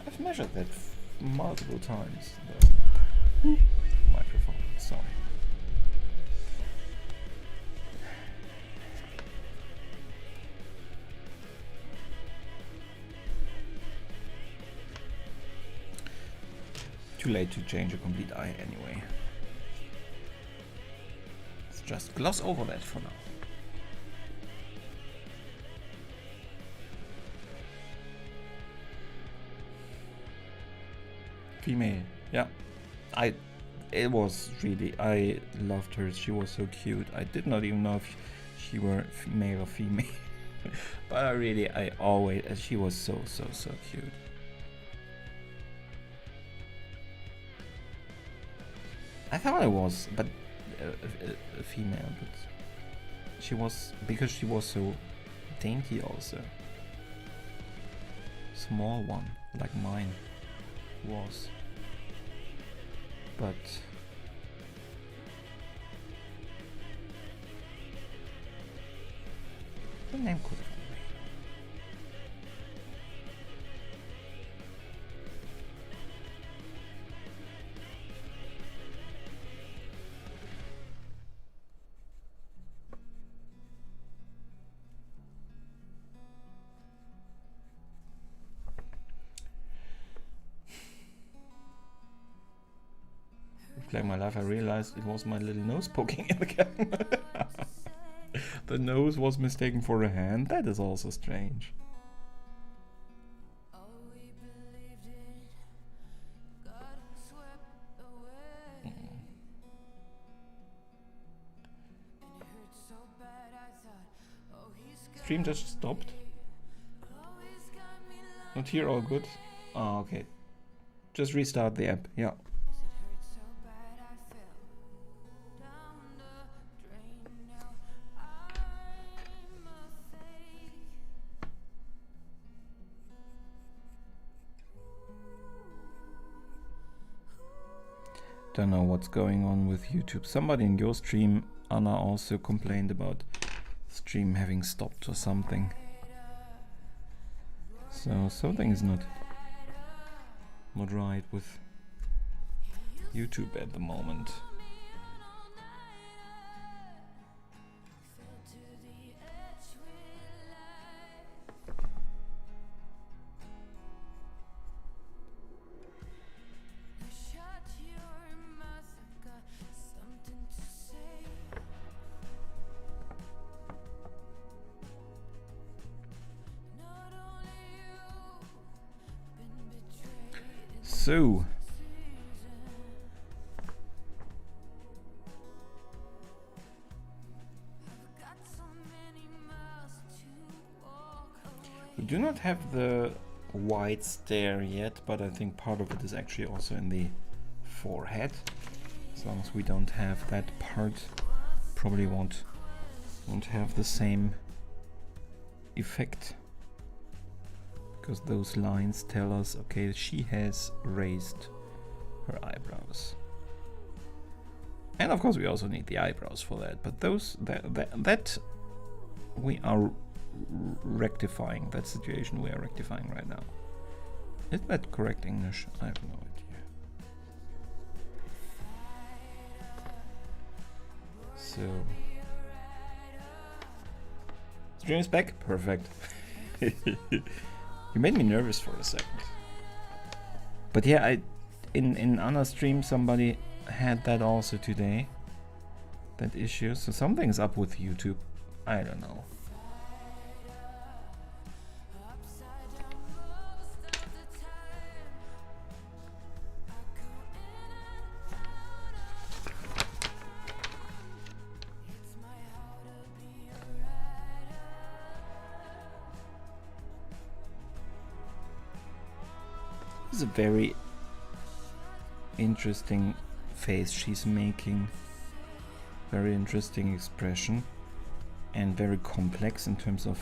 I've measured that multiple times. The microphone, sorry. Too late to change a complete eye anyway. Let's just gloss over that for now. Female, yeah. I loved her. She was so cute. I did not even know if she were male or female. But she was so cute. I thought I was, but a female, but she was, because she was so dainty also. Small one, like mine was. But the name could have been. Like my life, I realized it was my little nose poking in the camera. The nose was mistaken for a hand. That is also strange. Stream just stopped. Not here, all good. Oh, okay. Just restart the app. Yeah. Don't know what's going on with YouTube. Somebody in your stream, Anna, also complained about stream having stopped or something. So something is not right with YouTube at the moment. So we do not have the white stare yet, but I think part of it is actually also in the forehead. As long as we don't have that part, probably won't have the same effect. Because those lines tell us, okay, she has raised her eyebrows. And of course we also need the eyebrows for that, but that we are rectifying, that situation we are rectifying right now. Is that correct English? I have no idea. So, stream is back. Perfect. You made me nervous for a second. But yeah, in another stream somebody had that also today. That issue. So something's up with YouTube. I don't know. This is a very interesting face she's making. Very interesting expression. And very complex in terms of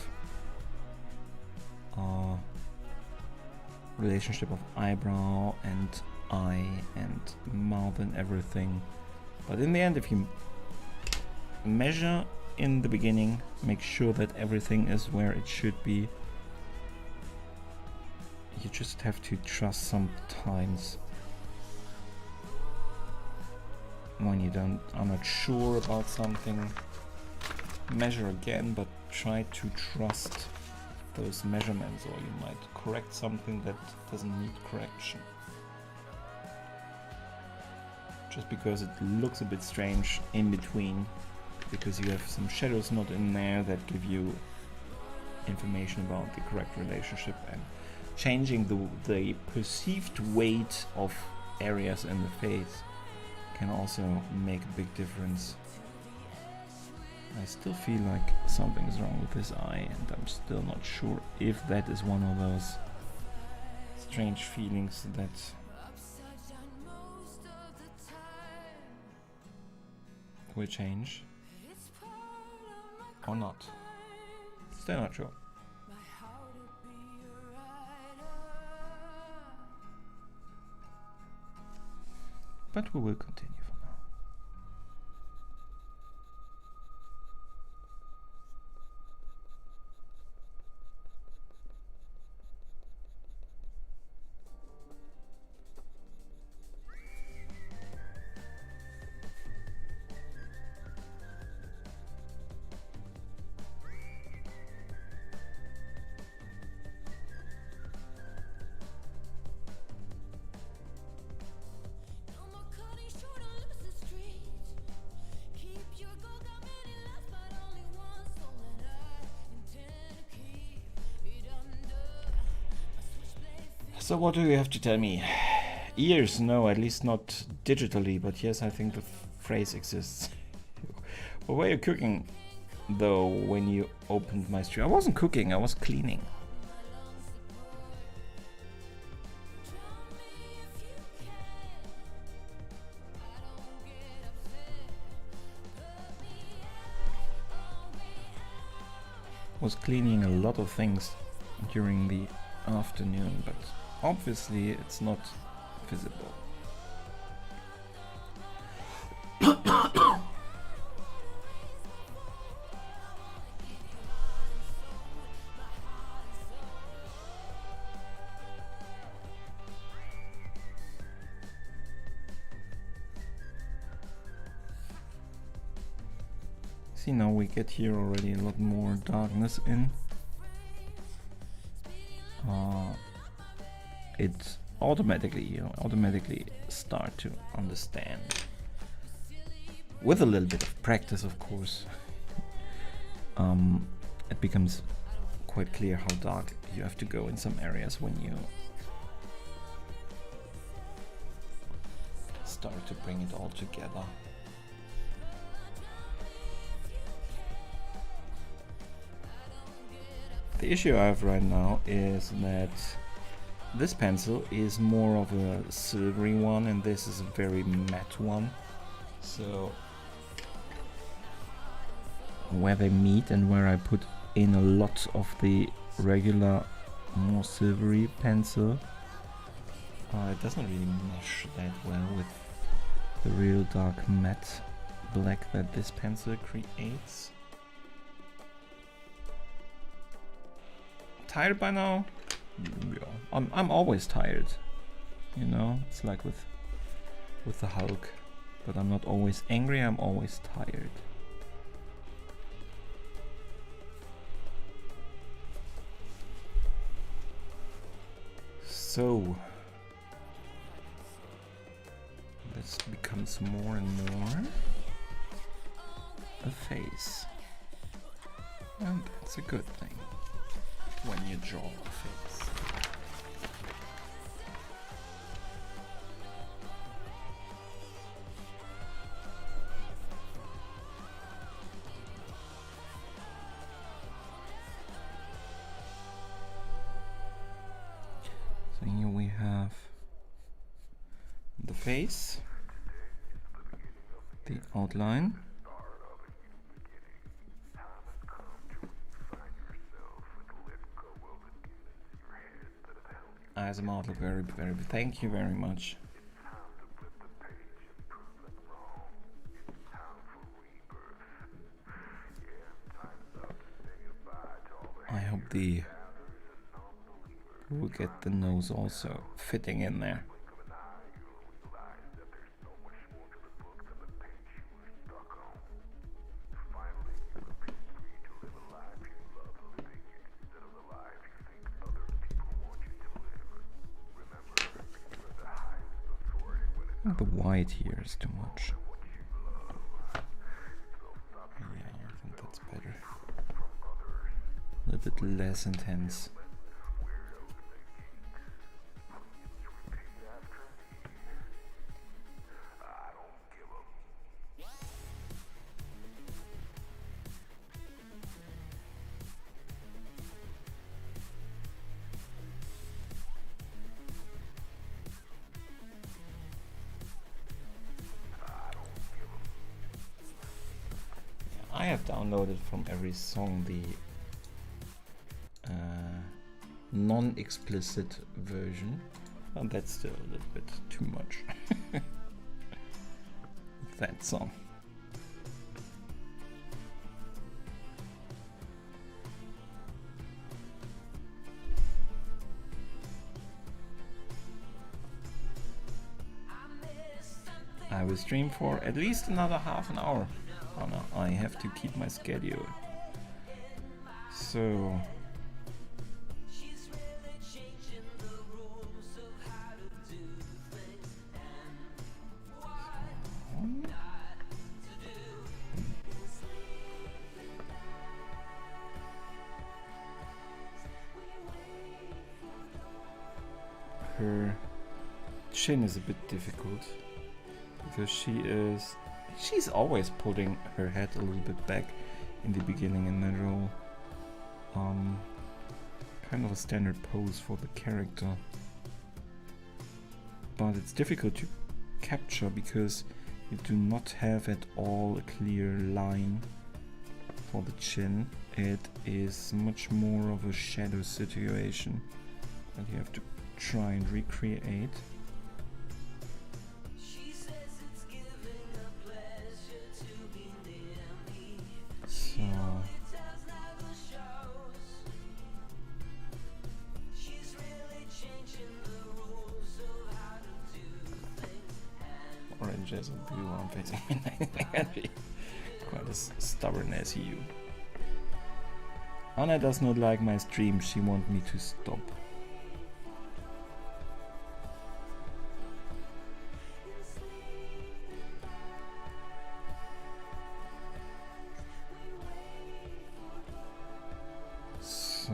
relationship of eyebrow and eye and mouth and everything. But in the end, if you measure in the beginning, make sure that everything is where it should be. You just have to trust sometimes when you are not sure about something. Measure again, but try to trust those measurements, or you might correct something that doesn't need correction. Just because it looks a bit strange in between, because you have some shadows not in there that give you information about the correct relationship, and changing the perceived weight of areas in the face can also make a big difference. I still feel like something is wrong with this eye, and I'm still not sure if that is one of those strange feelings that will change or not. Still not sure. But we will continue for now. So what do you have to tell me? Ears? No, at least not digitally, but yes, I think the phrase exists. What were you cooking, though, when you opened my stream? I wasn't cooking, I was cleaning. Was cleaning a lot of things during the afternoon, but obviously it's not visible. See, now we get here already a lot more darkness in. It automatically start to understand, with a little bit of practice, of course. It becomes quite clear how dark you have to go in some areas when you start to bring it all together. The issue I have right now is that this pencil is more of a silvery one and this is a very matte one. So where they meet and where I put in a lot of the regular more silvery pencil, It doesn't really mesh that well with the real dark matte black that this pencil creates. Tired by now? Yeah, I'm always tired. You know, it's like with the Hulk. But I'm not always angry, I'm always tired. So this becomes more and more a face. And that's a good thing when you draw a face. So here we have the face, the outline, eyes and mouth look very, very, thank you very much. I hope we'll get the nose also fitting in there. The white here is too much. Yeah, I think that's better. A little bit less intense. I have downloaded from every song the non-explicit version, and that's still a little bit too much. That song. I will stream for at least another half an hour. Oh no, I have to keep my schedule. So her chin is a bit difficult because she's always putting her head a little bit back in the beginning in that role. Kind of a standard pose for the character, but it's difficult to capture because you do not have at all a clear line for the chin. It is much more of a shadow situation that you have to try and recreate. So orange as a blue on face. I can be quite as stubborn as you. Anna does not like my stream. She wants me to stop. So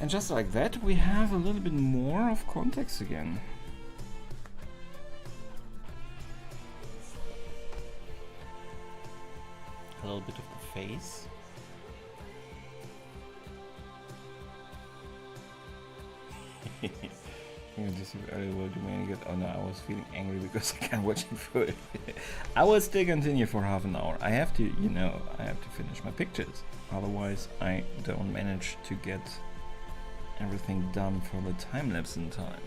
And just like that, we have a little bit more of context again. A little bit of the face. This is early world domain again. Oh no, I was feeling angry because I can't watch it for it. I will still continue for half an hour. I have to, you know, I have to finish my pictures. Otherwise, I don't manage to get everything done for the time lapse in time.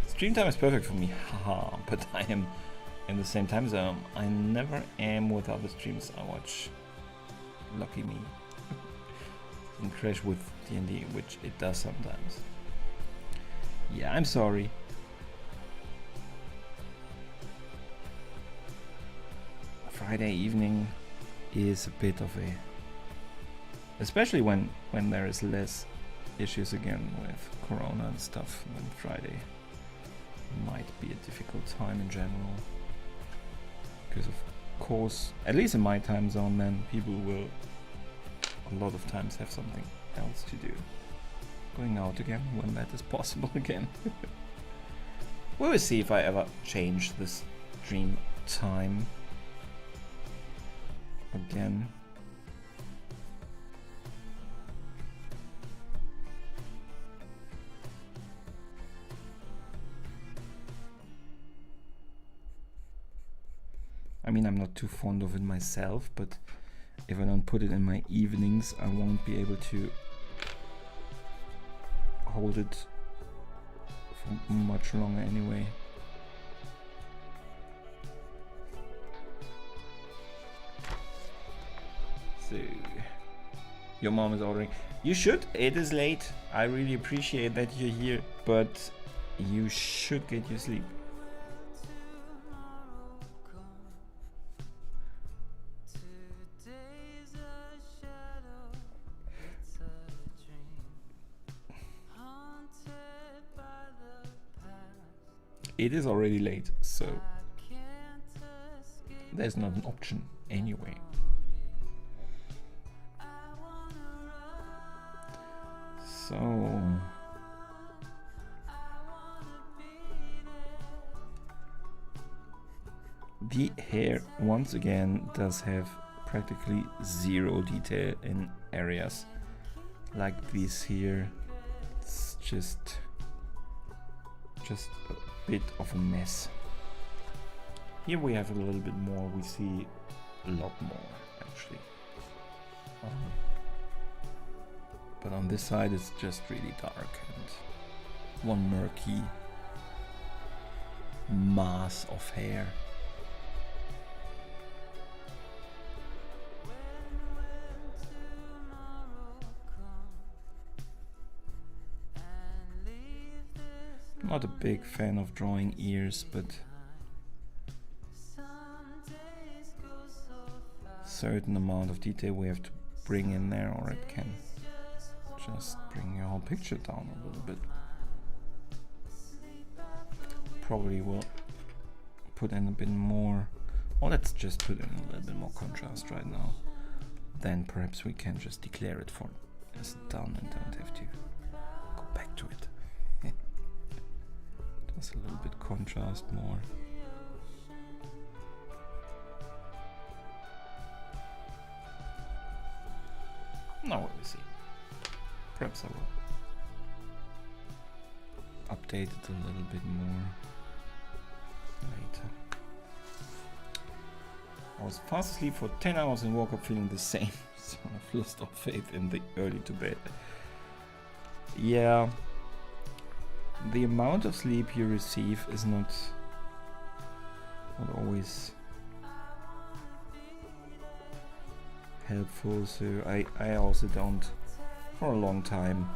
Stream time is perfect for me, haha, but I am in the same time zone. I never am with other streams I watch. Lucky me. And crash with D&D, which it does sometimes. Yeah, I'm sorry. Friday evening is a bit of a, especially when there is less issues again with Corona and stuff, then Friday might be a difficult time in general. Because of course, at least in my time zone, then people will a lot of times have something else to do. Going out again when that is possible again. We will see if I ever change this stream time again. I mean, I'm not too fond of it myself, but if I don't put it in my evenings, I won't be able to hold it for much longer anyway. So, your mom is ordering. You should. It is late. I really appreciate that you're here, but you should get your sleep. It is already late, so there's not an option anyway. So the hair once again does have practically zero detail in areas like these here. It's just a bit of a mess. Here we have a little bit more. We see a lot more actually. But on this side it's just really dark and one murky mass of hair. Not a big fan of drawing ears, but certain amount of detail we have to bring in there, or it can just bring your whole picture down a little bit. Probably will put in a bit more, or let's just put in a little bit more contrast right now. Then perhaps we can just declare it for as done and don't have to go back to it. Just a little bit contrast more. Now we will see. Perhaps I will update it a little bit more later. I was fast asleep for 10 hours and woke up feeling the same, so I've lost all faith in the early to bed. Yeah. The amount of sleep you receive is not always helpful, so I also don't for a long time.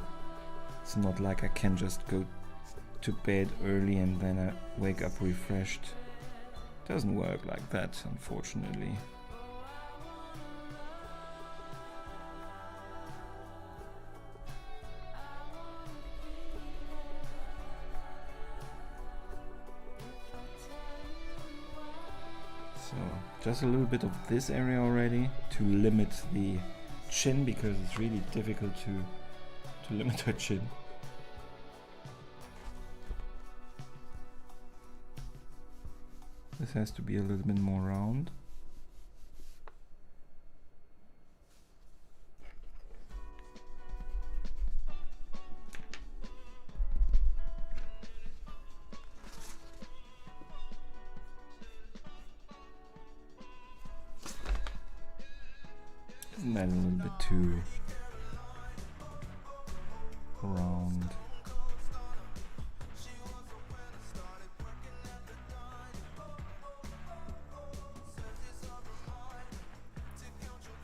It's not like I can just go to bed early and then I wake up refreshed. It doesn't work like that, unfortunately. So just a little bit of this area already to limit the chin because it's really difficult to limit her chin. This has to be a little bit more round. Isn't that a little bit too round?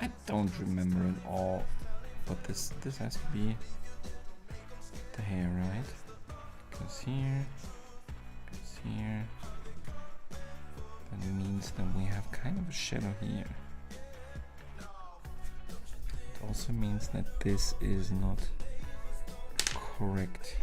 I don't remember at all, but this has to be the hair, right? Goes here, that means that we have kind of a shadow here. It also means that this is not correct.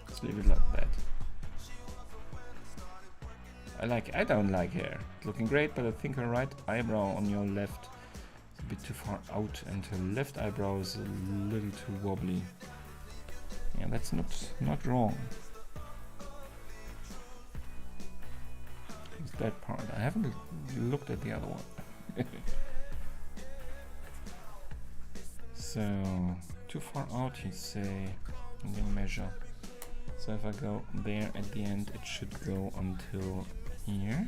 Let's leave it like that. I don't like hair. It's looking great, but I think her right eyebrow on your left is a bit too far out, and her left eyebrow is a little too wobbly. Yeah, that's not wrong. It's that part. I haven't looked at the other one. So too far out, you say. I'm gonna measure. So if I go there at the end, it should go until here.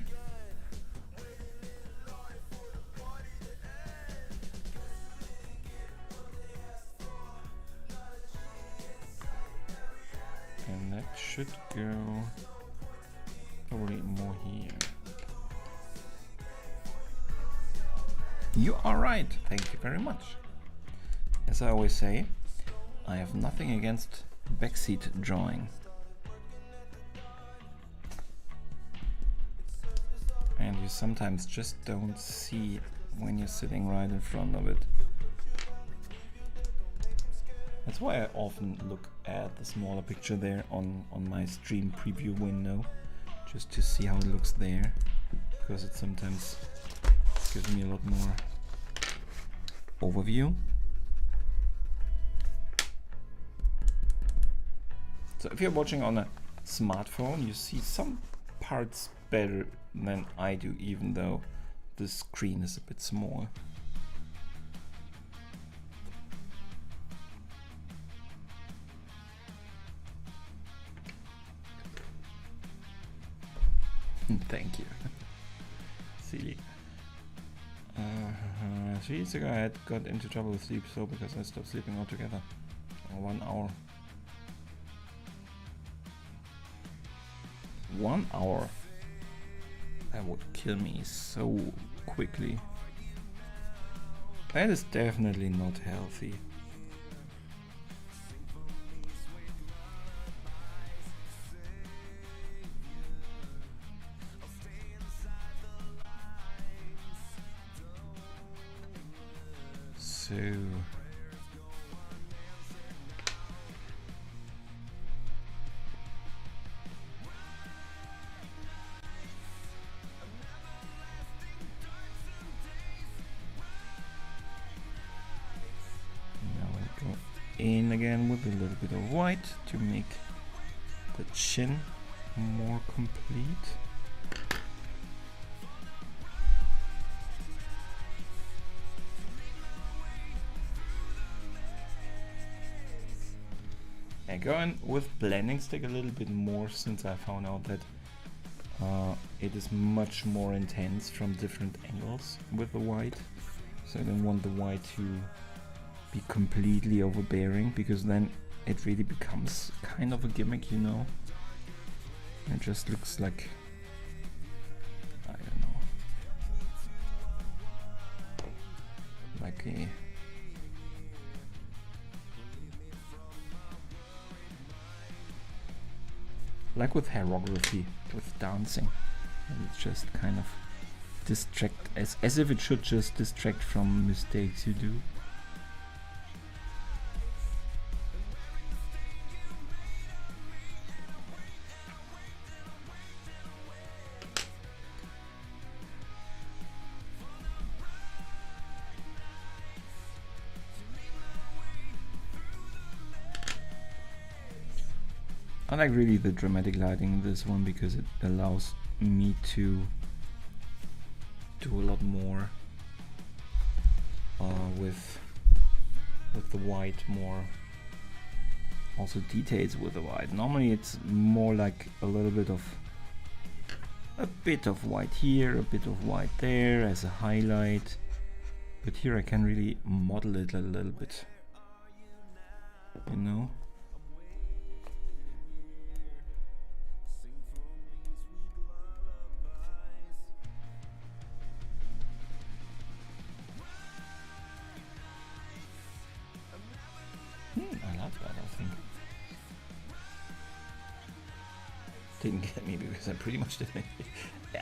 And that should go probably more here. You are right, thank you very much. As I always say, I have nothing against backseat drawing. And you sometimes just don't see when you're sitting right in front of it. That's why I often look at the smaller picture there on my stream preview window, just to see how it looks there, because it sometimes gives me a lot more overview. So if you're watching on a smartphone, you see some parts better than I do, even though the screen is a bit small. Thank you. Silly. 3 years ago I had got into trouble with sleep, so because I stopped sleeping altogether. 1 hour. 1 hour? That would kill me so quickly. That is definitely not healthy. So in again with a little bit of white to make the chin more complete. And going with blending stick a little bit more, since I found out that it is much more intense from different angles with the white. So I don't want the white to be completely overbearing, because then it really becomes kind of a gimmick, you know. It just looks like, I don't know, like a like with hairography, with dancing. And it's just kind of distract, as if it should just distract from mistakes you do. I like really the dramatic lighting in this one because it allows me to do a lot more with the white, more also details with the white. Normally it's more like a bit of white here, a bit of white there as a highlight, but here I can really model it a little bit, you know. I like that, I think. Didn't get me because I pretty much didn't.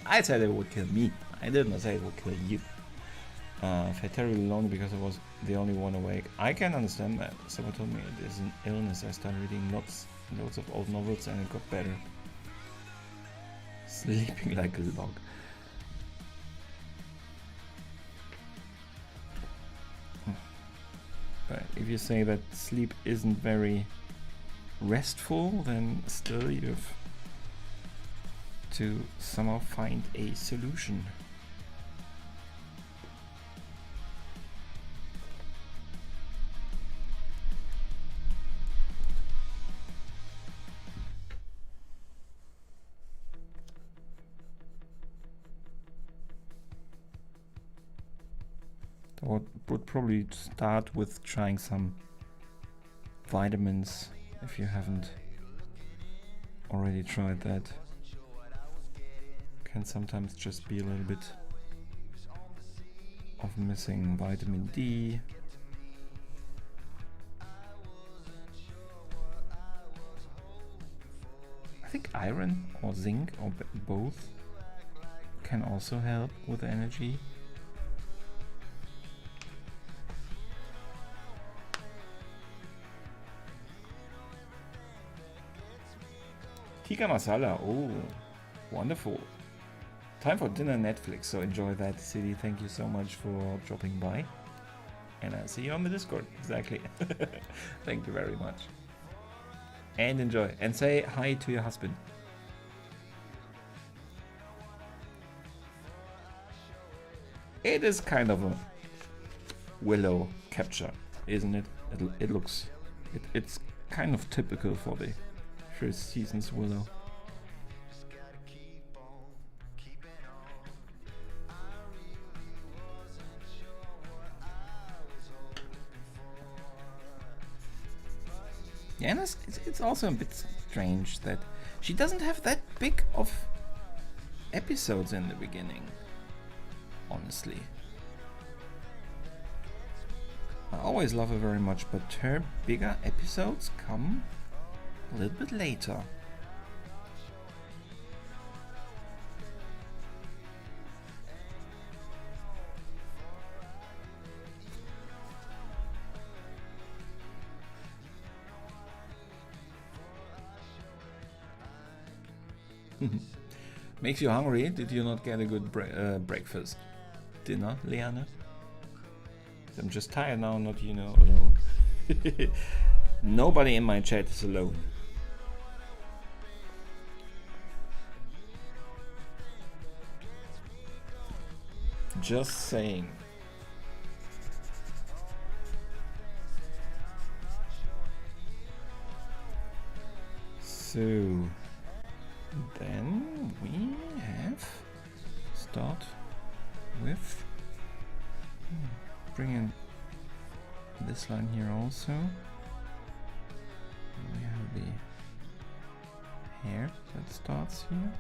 I said it would kill me. I didn't say it would kill you. Felt terribly lonely because I was the only one awake. I can understand that. Someone told me it is an illness. I started reading loads of old novels and it got better. Sleeping like a log. But if you say that sleep isn't very restful, then still you have to somehow find a solution. I would probably start with trying some vitamins if you haven't already tried that. Can sometimes just be a little bit of missing vitamin D. I think iron or zinc or both can also help with energy. Tikka masala, oh, wonderful. Time for dinner Netflix, so enjoy that, City. Thank you so much for dropping by. And I'll see you on the Discord, exactly. Thank you very much. And enjoy. And say hi to your husband. It is kind of a willow capture, isn't it? It looks... It's kind of typical for the first season's Willow. Yeah, and it's also a bit strange that she doesn't have that big of episodes in the beginning, honestly. I always love her very much, but her bigger episodes come a little bit later. Makes you hungry? Did you not get a good breakfast? Dinner, Liana? I'm just tired now, not, you know, alone. Nobody in my chat is alone. Just saying. So then we have start with bring in this line here also. We have the hair that starts here.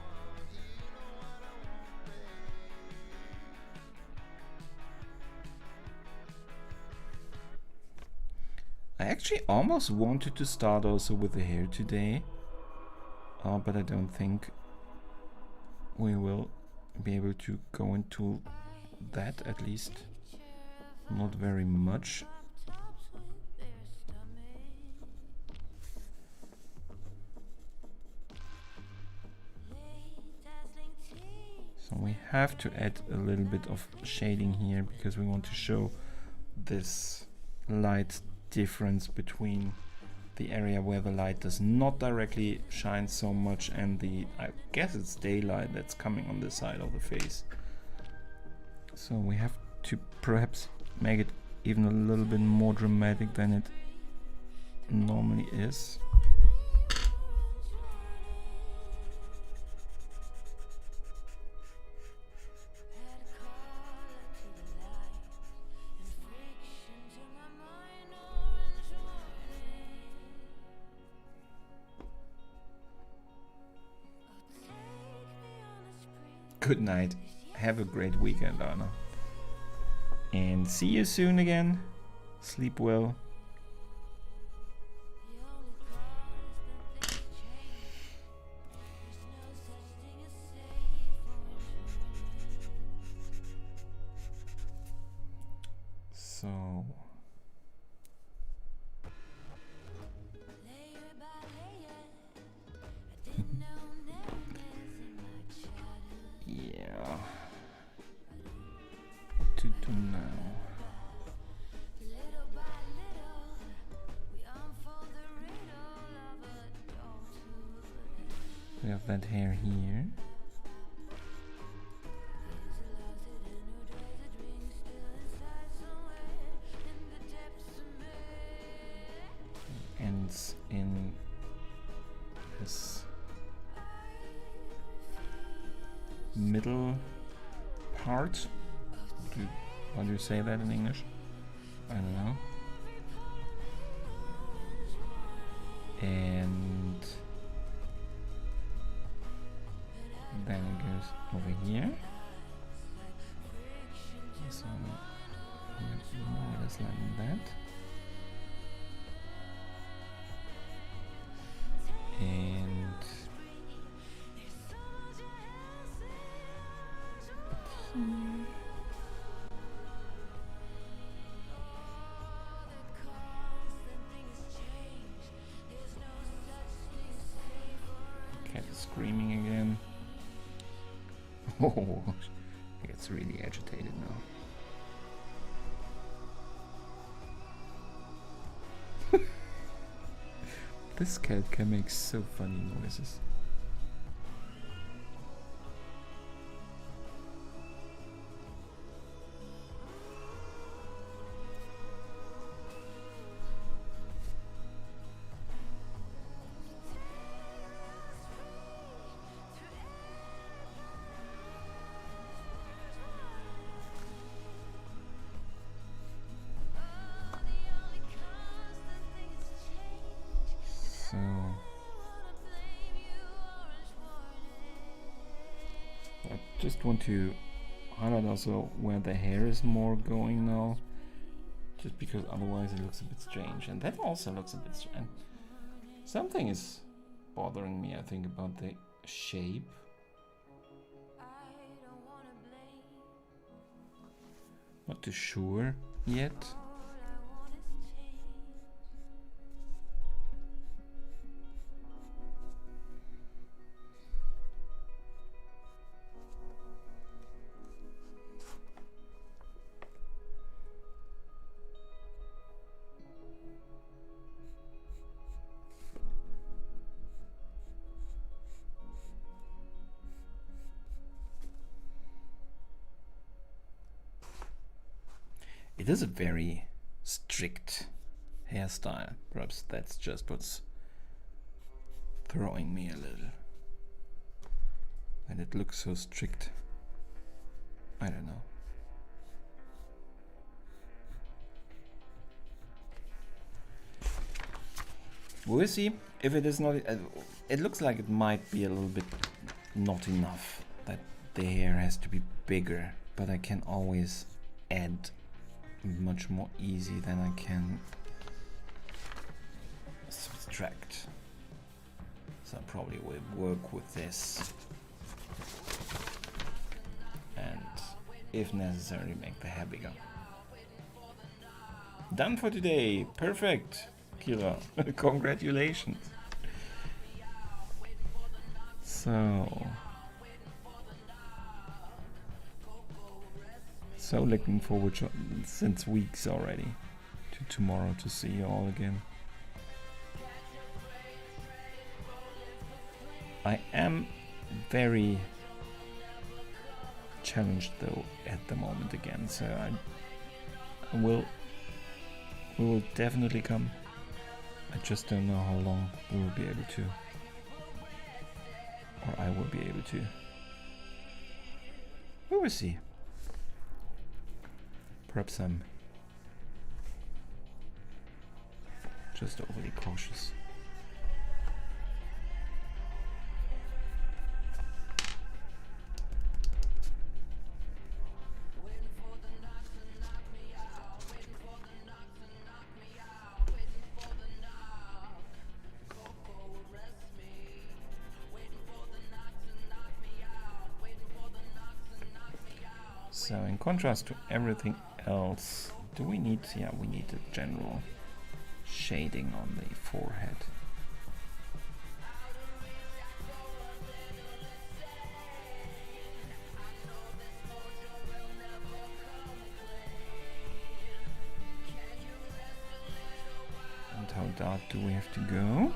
I actually almost wanted to start also with the hair today, but I don't think we will be able to go into that, at least not very much. So we have to add a little bit of shading here because we want to show this light difference between the area where the light does not directly shine so much and the, I guess it's daylight that's coming on the side of the face. So we have to perhaps make it even a little bit more dramatic than it normally is. Good night. Have a great weekend, Anna. And see you soon again. Sleep well. So yeah, what to do now? We have that hair here. Ends in this middle part. How do you say that in English? I don't know. And then it goes over here. So more or less like that. And cat is screaming again. Oh, it gets really agitated now. This cat can make so funny noises. So I just want to highlight also where the hair is more going now, just because otherwise it looks a bit strange, and that also looks a bit strange. Something is bothering me, I think, about the shape. Not too sure yet. It is a very strict hairstyle. Perhaps that's just what's throwing me a little. And it looks so strict. I don't know. We'll see if it is not. It looks like it might be a little bit not enough. That the hair has to be bigger, but I can always add much more easy than I can subtract. So I probably will work with this. And if necessary, make the hair bigger. Done for today. Perfect, Kira. Congratulations. So looking forward to, since weeks already, to tomorrow to see you all again. I am very challenged though at the moment again, so we will definitely come. I just don't know how long we will be able to, or I will be able to. We will see. Perhaps I'm just overly cautious. So in contrast to everything else, do we need, yeah, we need a general shading on the forehead. And how dark do we have to go?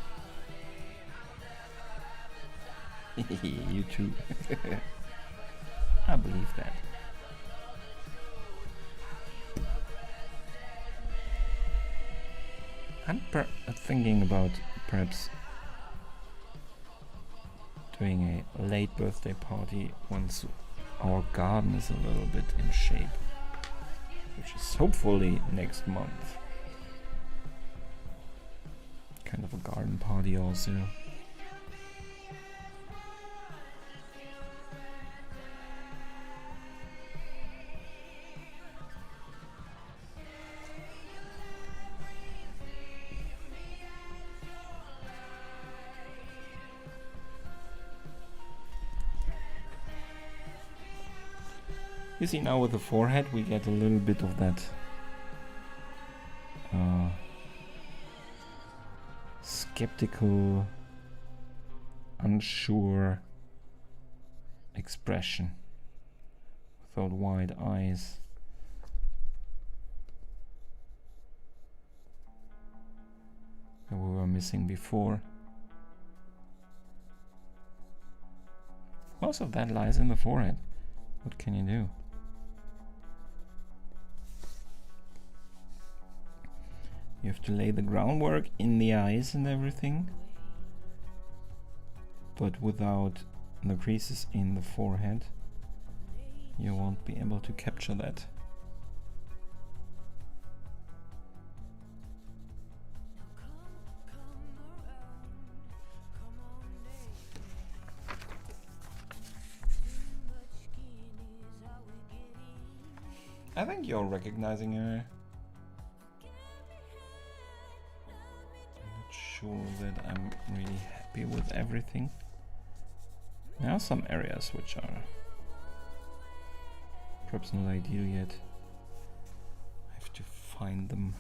You too. I believe that. I'm thinking about perhaps doing a late birthday party once our garden is a little bit in shape, which is hopefully next month. Kind of a garden party also. You see, now with the forehead we get a little bit of that skeptical, unsure expression without wide eyes. That we were missing before. Most of that lies in the forehead. What can you do? You have to lay the groundwork in the eyes and everything, but without the creases in the forehead, you won't be able to capture that. I think you're recognizing her. Sure that I'm really happy with everything. There are some areas which are perhaps not ideal yet. I have to find them,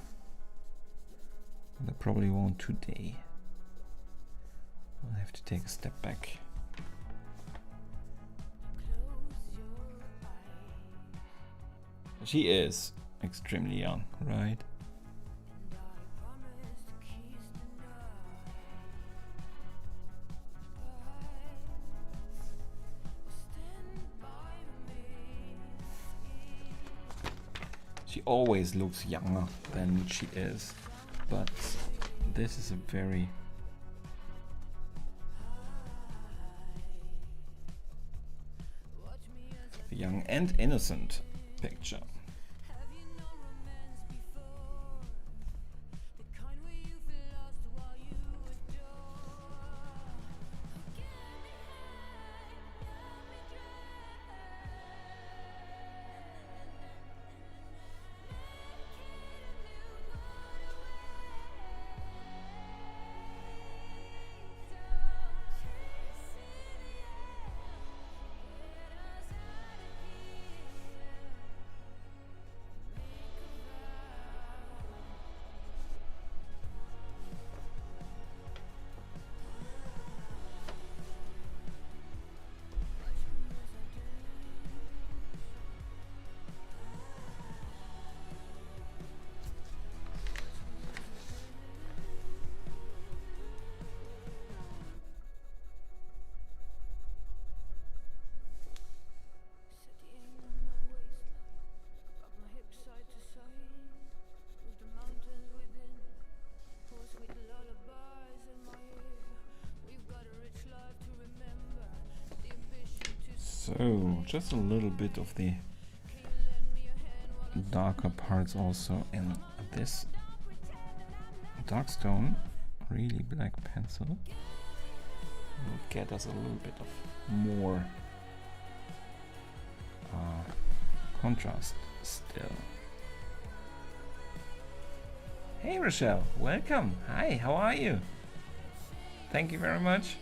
but I probably won't today. I'll have to take a step back. She is extremely young, right? She always looks younger than she is, but this is a very young and innocent picture. So, just a little bit of the darker parts also in this dark stone, really black pencil, will get us a little bit of more contrast still. Hey Rochelle, welcome. Hi, how are you? Thank you very much.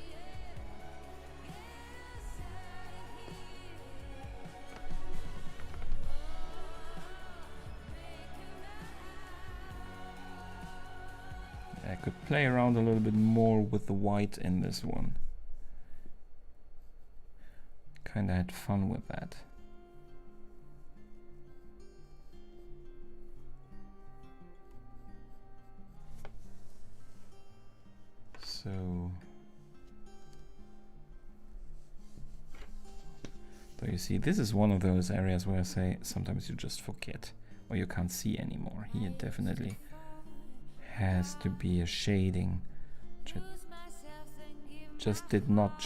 I could play around a little bit more with the white in this one. Kinda had fun with that. So you see, this is one of those areas where I say sometimes you just forget or you can't see anymore. Here definitely has to be a shading. Just did not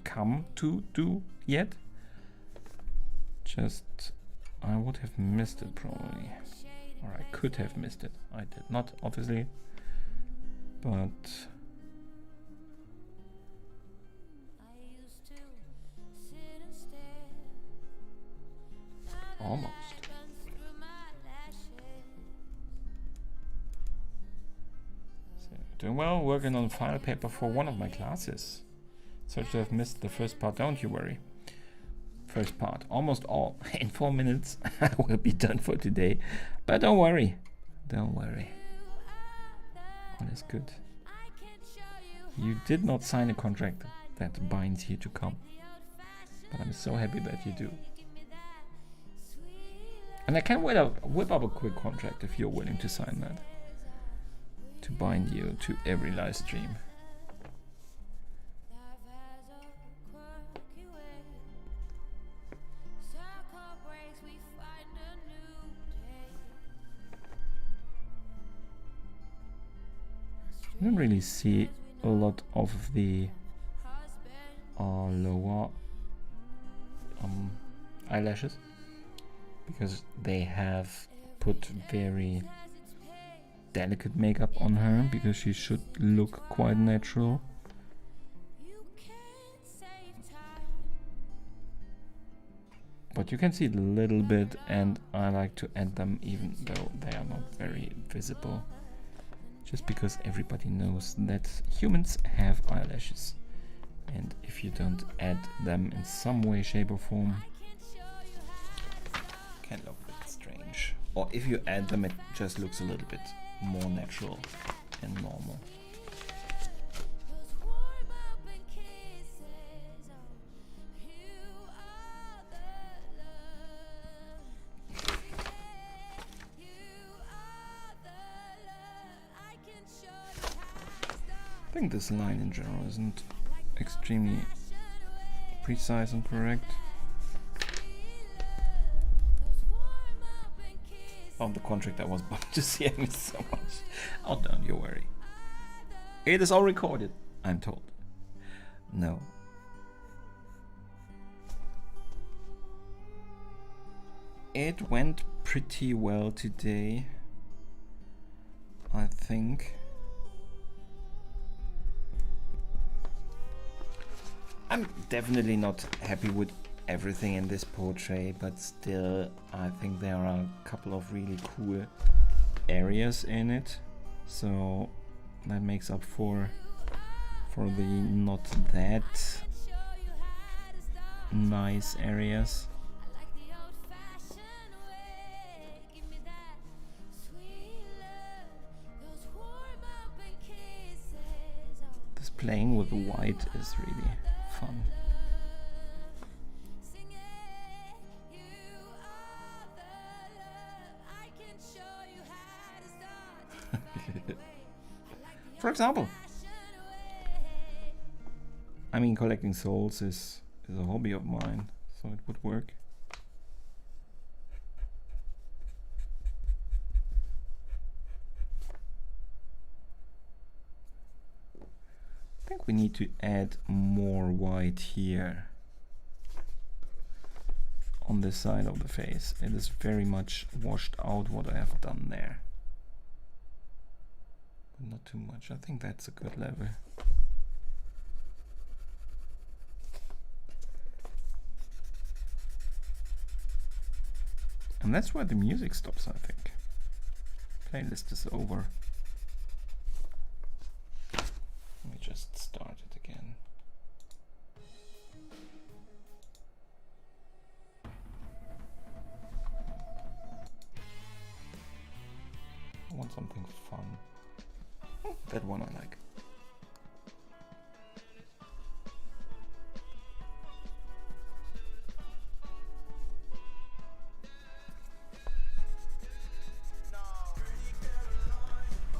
come to do yet. Just I would have missed it probably, or I could have missed it. I did not, obviously, but almost. So, doing well, working on final paper for one of my classes. Sorry to have missed the first part, don't you worry. First part, almost all. In 4 minutes I will be done for today. But don't worry. Don't worry. All is good. You did not sign a contract that binds you to come. But I'm so happy that you do. And I can whip up a quick contract if you're willing to sign that. To bind you to every live stream. I don't really see a lot of the lower eyelashes because they have put very delicate makeup on her because she should look quite natural. But you can see it a little bit, and I like to add them even though they are not very visible. Just because everybody knows that humans have eyelashes. And if you don't add them in some way, shape or form, it can look a bit strange. Or if you add them, it just looks a little bit more natural and normal. I think this line in general isn't extremely precise and correct. On the contract I was bummed to see, I missed so much. Oh, don't you worry. It is all recorded, I'm told. No. It went pretty well today, I think. I'm definitely not happy with everything in this portrait, but still I think there are a couple of really cool areas in it, so that makes up for the not that nice areas. This playing with white is really fun. For example, I mean, collecting souls is a hobby of mine, so it would work. I think we need to add more white here. on this side of the face. It is very much washed out what I have done there. But not too much. I think that's a good level. And that's where the music stops, I think. Playlist is over. Let me just start it again. I want something fun. That one I like.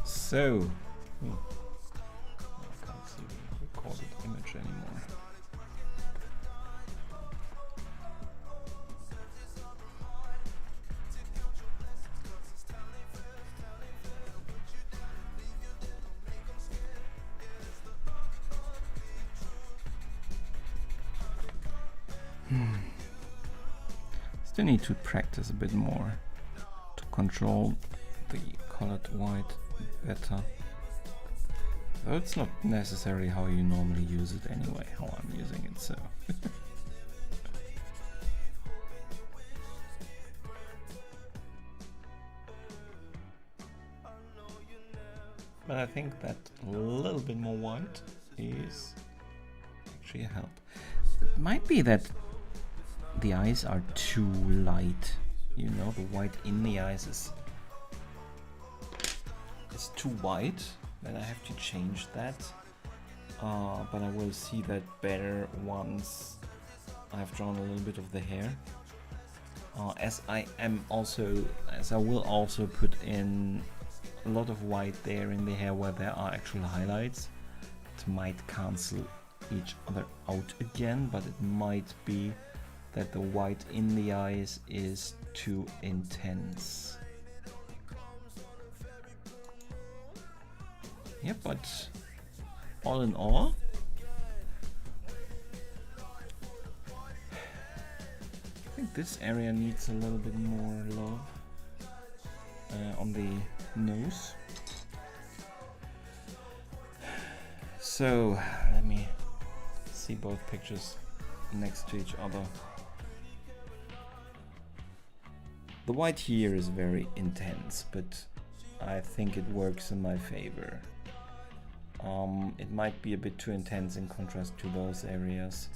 So, I can't see the recorded image anymore. Still need to practice a bit more to control the colored white better. Though it's not necessarily how you normally use it anyway, how I'm using it, so. But I think that a little bit more white is actually a help. It might be that the eyes are too light, you know, the white in the eyes is too white, then I have to change that, but I will see that better once I've drawn a little bit of the hair, as I will also put in a lot of white there in the hair where there are actual highlights. It might cancel each other out again, but it might be that the white in the eyes is too intense. Yeah, but all in all, I think this area needs a little bit more love on the nose. So let me see both pictures next to each other. The white here is very intense, but I think it works in my favor. It might be a bit too intense in contrast to those areas.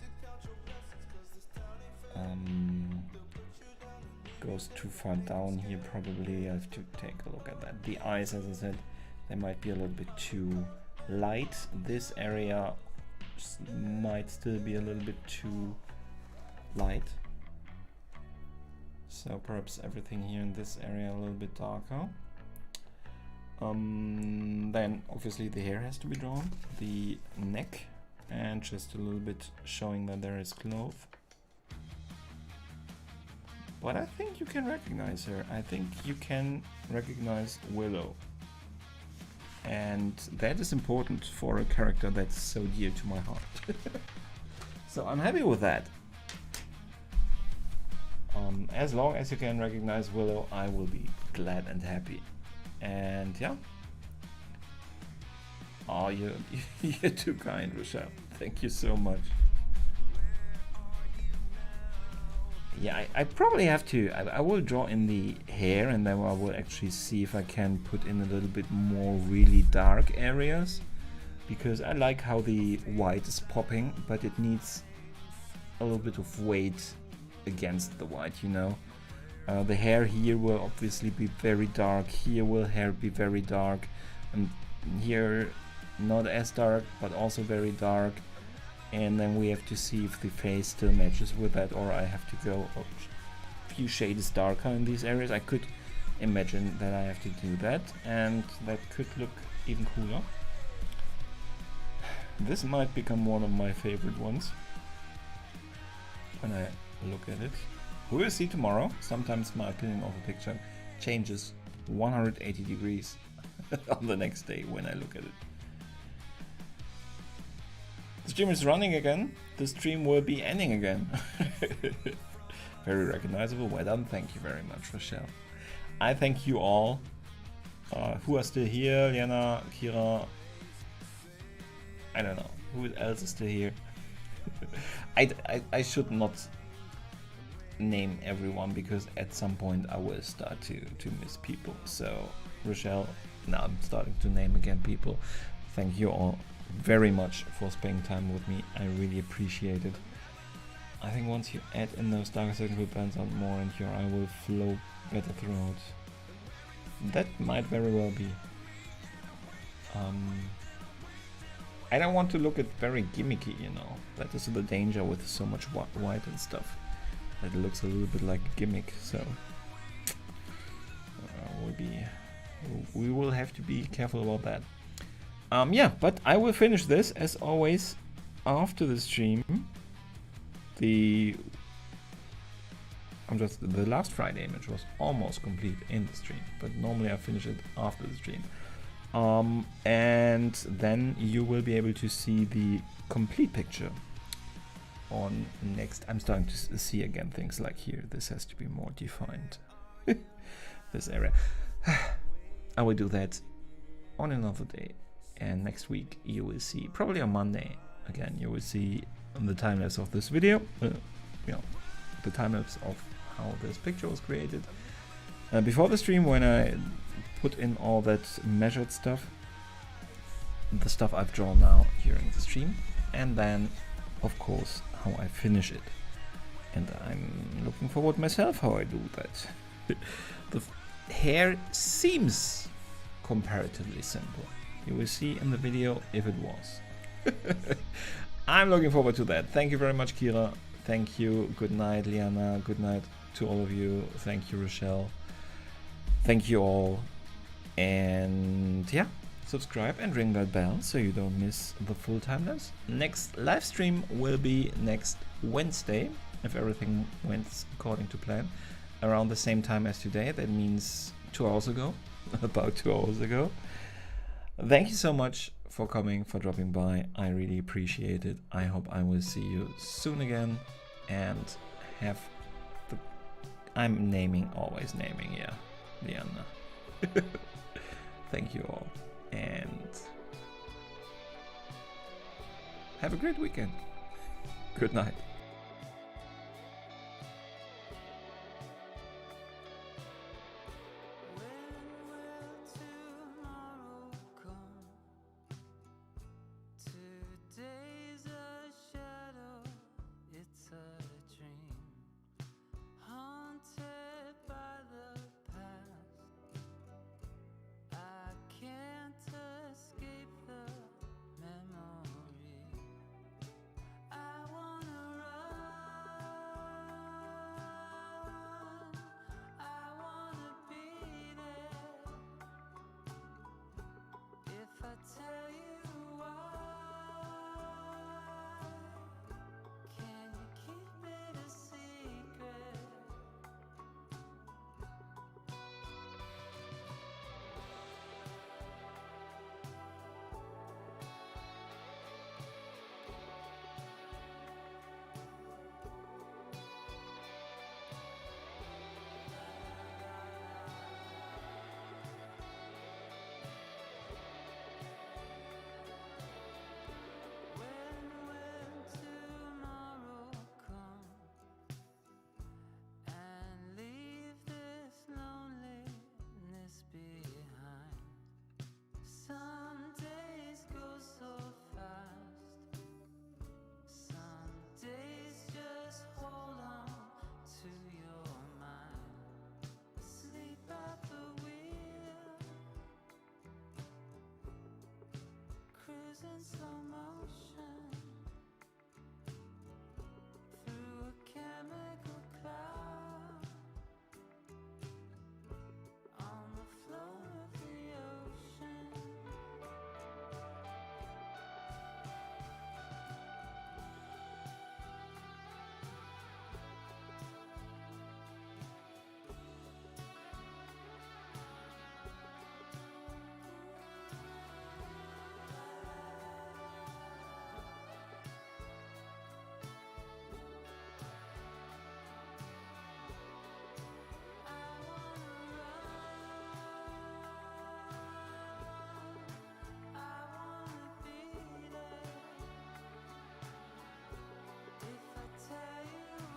Goes too far down here, probably. I have to take a look at that. The eyes, as I said, they might be a little bit too light. This area might still be a little bit too light. So perhaps everything here in this area a little bit darker. Then obviously the hair has to be drawn, the neck, and just a little bit showing that there is cloth. But I think you can recognize her. I think you can recognize Willow. And that is important for a character that's so dear to my heart. So I'm happy with that. As long as you can recognize Willow, I will be glad and happy. And yeah. Oh, you're too kind, Rochelle. Thank you so much. Yeah, I probably have to. I will draw in the hair, and then I will actually see if I can put in a little bit more really dark areas, because I like how the white is popping, but it needs a little bit of weight against the white, you know. The hair here will obviously be very dark. Here will hair be very dark, and here not as dark, but also very dark. And then we have to see if the face still matches with that, or I have to go a few shades darker in these areas. I could imagine that I have to do that, and that could look even cooler. This might become one of my favorite ones when I look at it. We will see tomorrow. Sometimes my opinion of a picture changes 180 degrees on the next day when I look at it. The stream is running again. The stream will be ending again. Very recognizable. Well done. Thank you very much, Rochelle. I thank you all who are still here. Liana, Kira. I don't know. Who else is still here? I should not name everyone because at some point I will start to miss people. So, Rochelle, now I'm starting to name again people. Thank you all very much for spending time with me. I really appreciate it. I think once you add in those darker circle bands out more and your eye will flow better throughout. That might very well be. I don't want to look at very gimmicky, you know. That is the danger with so much white and stuff. That it looks a little bit like a gimmick, so we will have to be careful about that. Yeah, but I will finish this as always after the stream. The last Friday image was almost complete in the stream, but normally I finish it after the stream. And then you will be able to see the complete picture on next. I'm starting to see again things like here. This has to be more defined. This area. I will do that on another day. And next week you will see, probably on Monday, again, you will see the time-lapse of this video. The time-lapse of how this picture was created. Before the stream, when I put in all that measured stuff, the stuff I've drawn now during the stream, and then of course how I finish it. And I'm looking forward myself how I do that. The hair seems comparatively simple. You will see in the video if it was. I'm looking forward to that. Thank you very much, Kira. Thank you. Good night, Liana. Good night to all of you. Thank you, Rochelle. Thank you all. And yeah, subscribe and ring that bell so you don't miss the full time-lapse. Next live stream will be next Wednesday, if everything went according to plan, around the same time as today. That means 2 hours ago, about 2 hours ago. Thank you so much for coming, for dropping by. I really appreciate it. I hope I will see you soon again and have the... I'm naming, always naming, yeah, Liana. Thank you all and have a great weekend. Good night. in slow motion through a chemical